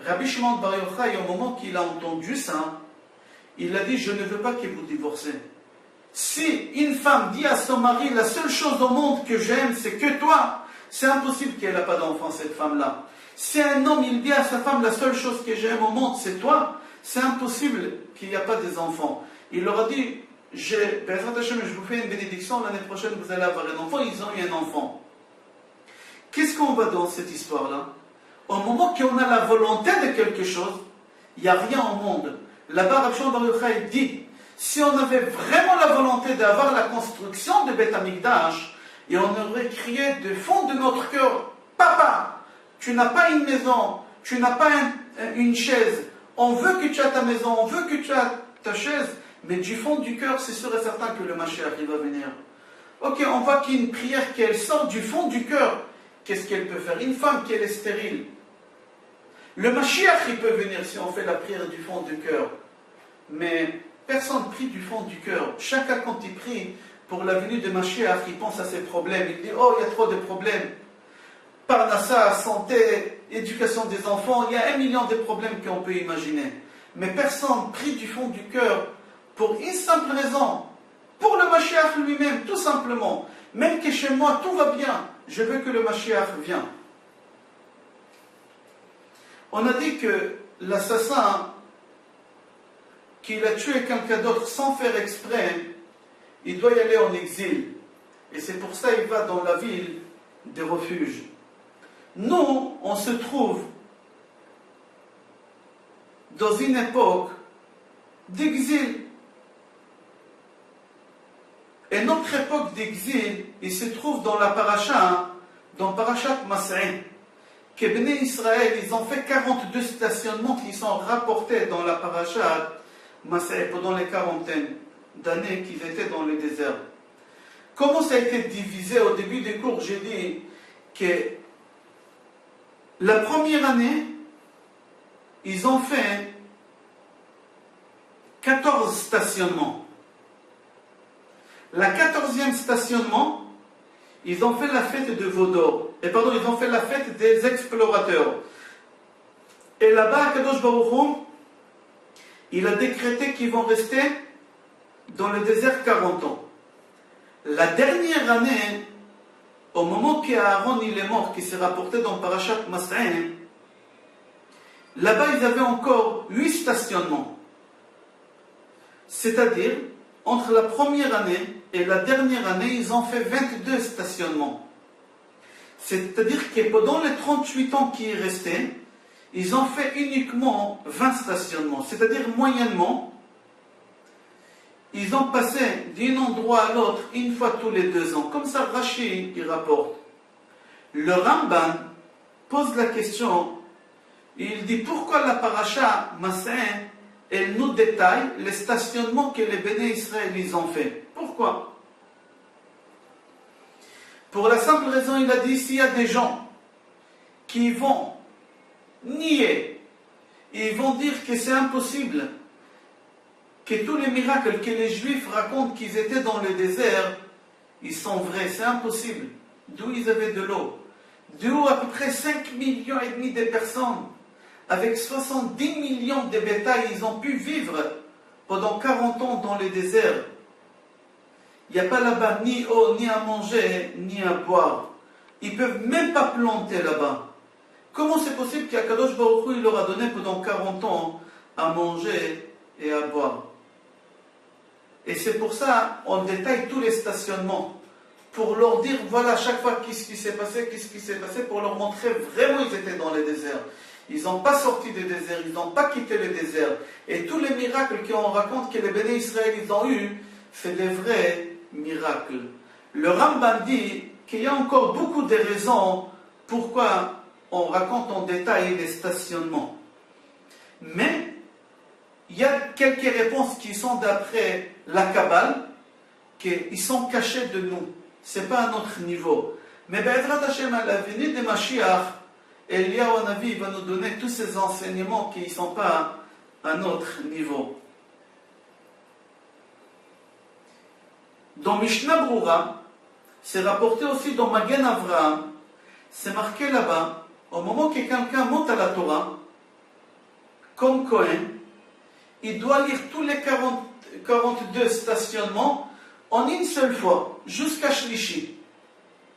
Rabbi Shimon Bar Yochai, au moment qu'il a entendu ça, il a dit, je ne veux pas que vous divorcez. Si une femme dit à son mari, la seule chose au monde que j'aime, c'est que toi, c'est impossible qu'elle n'ait pas d'enfant, cette femme-là. Si un homme, il dit à sa femme, la seule chose que j'aime au monde, c'est toi, c'est impossible qu'il n'y ait pas des enfants. Il leur a dit, je vous fais une bénédiction, l'année prochaine vous allez avoir un enfant. Ils ont eu un enfant. Qu'est-ce qu'on voit dans cette histoire-là? Au moment qu'on a la volonté de quelque chose, il n'y a rien au monde. Là-bas, Rabbi Shimon Bar Yochai dit, si on avait vraiment la volonté d'avoir la construction de Beth Amikdash, et on aurait crié du fond de notre cœur, papa, tu n'as pas une maison, tu n'as pas une chaise, on veut que tu aies ta maison, on veut que tu aies ta chaise, mais du fond du cœur, c'est sûr et certain que le Mashiach, il va venir. Ok, on voit qu'il y a une prière qui sort du fond du cœur. Qu'est-ce qu'elle peut faire? Une femme qui est stérile. Le Mashiach, il peut venir si on fait la prière du fond du cœur. Mais personne ne prie du fond du cœur. Chacun, quand il prie pour la venue de Mashiach, il pense à ses problèmes. Il dit, oh, il y a trop de problèmes. Parnassa, santé, éducation des enfants, il y a 1 million de problèmes qu'on peut imaginer. Mais personne prie du fond du cœur pour une simple raison. Pour le Mashiach lui-même, tout simplement. Même que chez moi, tout va bien. Je veux que le Mashiach vienne. On a dit que l'assassin, qu'il a tué quelqu'un d'autre sans faire exprès, il doit y aller en exil. Et c'est pour ça qu'il va dans la ville des refuges. Nous, on se trouve dans une époque d'exil. Et notre époque d'exil, il se trouve dans la paracha, dans Parashat Mas'eh, que Bnei Israël, ils ont fait 42 stationnements qui sont rapportés dans la Parashat Mas'eh pendant les quarantaines d'années qu'ils étaient dans le désert. Comment ça a été divisé? Au début des cours, j'ai dit que la première année, ils ont fait 14 stationnements. La 14e stationnement, ils ont fait la fête de Vaudor. Ils ont fait la fête des explorateurs. Et là-bas, Kadosh Baruch Hu, il a décrété qu'ils vont rester dans le désert 40 ans. La dernière année, au moment qu'Aaron il est mort, qui s'est rapporté dans Parashat Mas'eh, là-bas ils avaient encore 8 stationnements. C'est-à-dire, entre la première année et la dernière année, ils ont fait 22 stationnements. C'est-à-dire que pendant les 38 ans qui est resté, ils ont fait uniquement 20 stationnements. C'est-à-dire, moyennement, ils ont passé d'un endroit à l'autre une fois tous les 2 ans. Comme ça, Rashi, il rapporte. Le Ramban pose la question, il dit pourquoi la paracha Mas'eh, elle nous détaille les stationnements que les Béné Israël ils ont fait. Pourquoi? Pour la simple raison, il a dit, s'il y a des gens qui vont nier, ils vont dire que c'est impossible, que tous les miracles que les Juifs racontent qu'ils étaient dans le désert, ils sont vrais, c'est impossible. D'où ils avaient de l'eau? D'où à peu près 5,5 millions de personnes, avec 70 millions de bétail, ils ont pu vivre pendant 40 ans dans le désert. Il n'y a pas là-bas ni eau, ni à manger, ni à boire. Ils ne peuvent même pas planter là-bas. Comment c'est possible qu'Akadosh Baruch Hu, il leur a donné pendant 40 ans à manger et à boire? Et c'est pour ça on détaille tous les stationnements, pour leur dire, voilà, chaque fois qu'est-ce qui s'est passé, pour leur montrer vraiment ils étaient dans le désert. Ils n'ont pas sorti du désert, ils n'ont pas quitté le désert. Et tous les miracles qu'on raconte que les Béné Israël ils ont eu, c'est des vrais miracles. Le Ramban dit qu'il y a encore beaucoup de raisons pourquoi on raconte en détail les stationnements. Mais il y a quelques réponses qui sont d'après la Kabbale, qu'ils sont cachés de nous. Ce n'est pas à notre niveau. Mais Be'ezrat Hashem, à la venue de Mashiach, Eliyahu Hanavi va nous donner tous ces enseignements qui ne sont pas à notre niveau. Dans Mishnah Brura, c'est rapporté aussi dans Magen Avraham, c'est marqué là-bas, au moment que quelqu'un monte à la Torah, comme Cohen, il doit lire tous les 42 stationnements en une seule fois, jusqu'à Shlishi.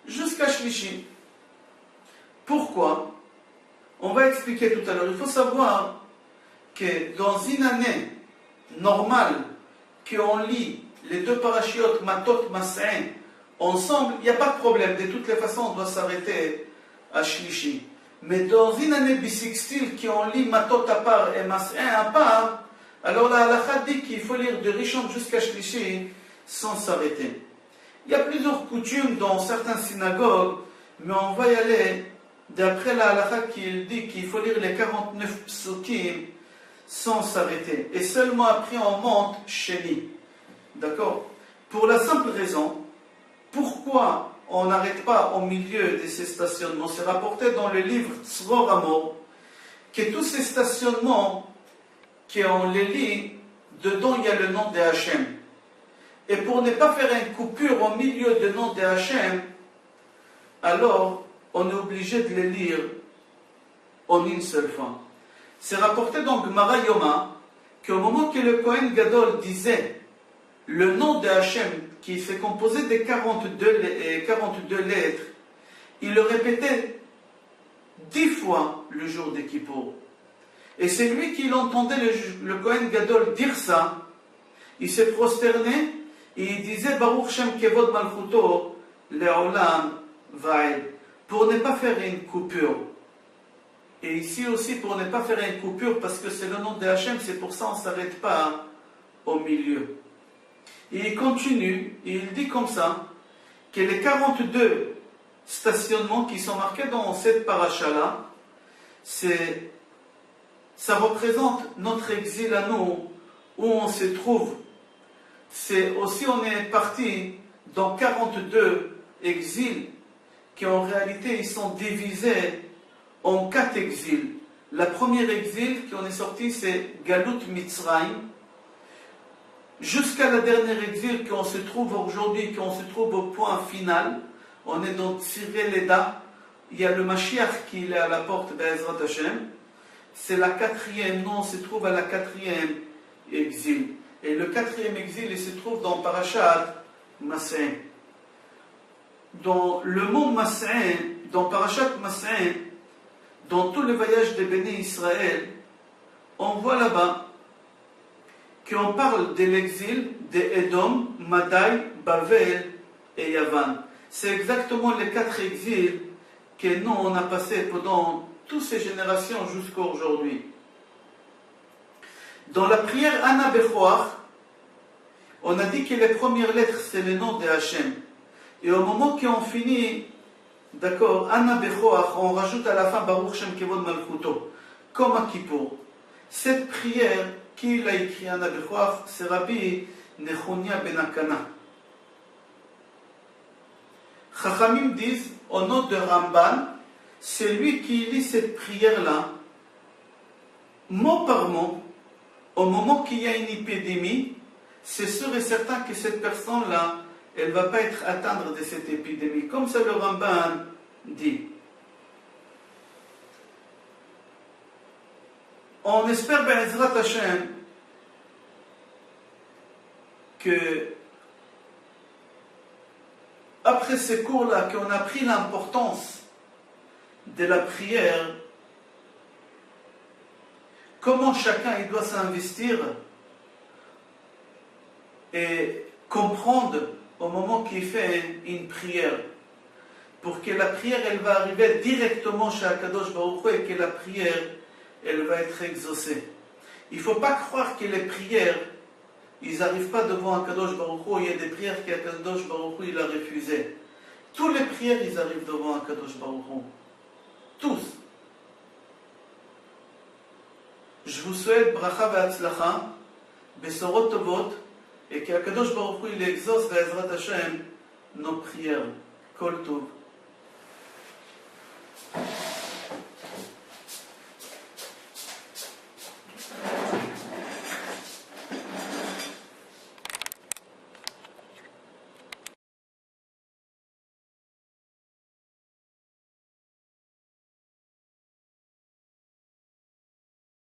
Jusqu'à Shlishi. Pourquoi? On va expliquer tout à l'heure. Il faut savoir que dans une année normale, qu'on lit les deux parachiotes, Matot, Mas'in, ensemble, il n'y a pas de problème. De toutes les façons, on doit s'arrêter à Shlishi. Mais dans une année bissextile, qu'on lit Matot à part et Mas'in à part, alors la halakha dit qu'il faut lire de Rishon jusqu'à Shlishi sans s'arrêter. Il y a plusieurs coutumes dans certaines synagogues, mais on va y aller d'après la halakha qui dit qu'il faut lire les 49 psukim sans s'arrêter. Et seulement après on monte Sheni. D'accord? Pour la simple raison, pourquoi on n'arrête pas au milieu de ces stationnements? C'est rapporté dans le livre Tzror Amor que tous ces stationnements, qu'on les lit, dedans il y a le nom de Hachem. Et pour ne pas faire une coupure au milieu du nom de Hachem, alors on est obligé de les lire en une seule fois. C'est rapporté dans Gemara Yoma qu'au moment que le Kohen Gadol disait le nom de Hachem, qui s'est composé des 42 lettres, il le répétait 10 fois le jour de Kippour. Et c'est lui qui l'entendait, le Kohen Gadol, dire ça. Il s'est prosterné et il disait Baruch Shem Kevod Malchuto Le'olam Va'ed, pour ne pas faire une coupure. Et ici aussi pour ne pas faire une coupure, parce que c'est le nom de Hachem, c'est pour ça qu'on ne s'arrête pas au milieu. Et il continue, et il dit comme ça, que les 42 stationnements qui sont marqués dans cette paracha-là, ça représente notre exil à nous, où on se trouve. C'est aussi, on est parti dans 42 exils, qui en réalité, ils sont divisés en 4 exils. La première exil qui en est sorti, c'est Galut Mitzrayim, jusqu'à la dernière exil qu'on se trouve aujourd'hui, qu'on se trouve au point final. On est dans Tzirei Leda. Il y a le Mashiach qui est à la porte d'Ezrat Hashem. C'est la 4e, non, on se trouve à la 4e exil. Et le 4e exil, il se trouve dans Parashat Mas'in. Dans le mot Mas'in, dans Parashat Mas'in, dans tout le voyage des Béné Israël, on voit là-bas qu'on parle de l'exil d'Edom, Madai, Bavel et Yavan. C'est exactement les 4 exils que nous, on a passé pendant toutes ces générations jusqu'à aujourd'hui. Dans la prière Anna Bechoach, on a dit que les premières lettres, c'est le nom de Hachem. Et au moment qu'on finit, d'accord, Anna Bechoach, on rajoute à la fin Baruch Shem Kevod Malchuto, comme à Kippour. Cette prière, qui l'a écrit Anna Bechoach, c'est Rabbi Nechonia Ben Akana. Chachamim disent, au nom de Ramban, c'est lui qui lit cette prière-là, mot par mot, au moment qu'il y a une épidémie, c'est sûr et certain que cette personne-là, elle ne va pas être atteinte de cette épidémie. Comme ça le Ramban dit. On espère, Be'ezrat Hashem, que après ces cours-là, qu'on a pris l'importance de la prière, comment chacun il doit s'investir et comprendre au moment qu'il fait une prière, pour que la prière elle va arriver directement chez Akadosh Baruch Hu et que la prière elle va être exaucée. Il ne faut pas croire que les prières ils n'arrivent pas devant Akadosh Baruch Hu. Il y a des prières qu'Akadosh Baruch Hu il a refusées. Toutes les prières ils arrivent devant Akadosh Baruch Hu. Tous. Je vous souhaite bracha ve'atzlacha, besorot tovot, et qu'Akadosh Baruch Hu il exauce ve'ezrat Hashem nos prières. Kol tov.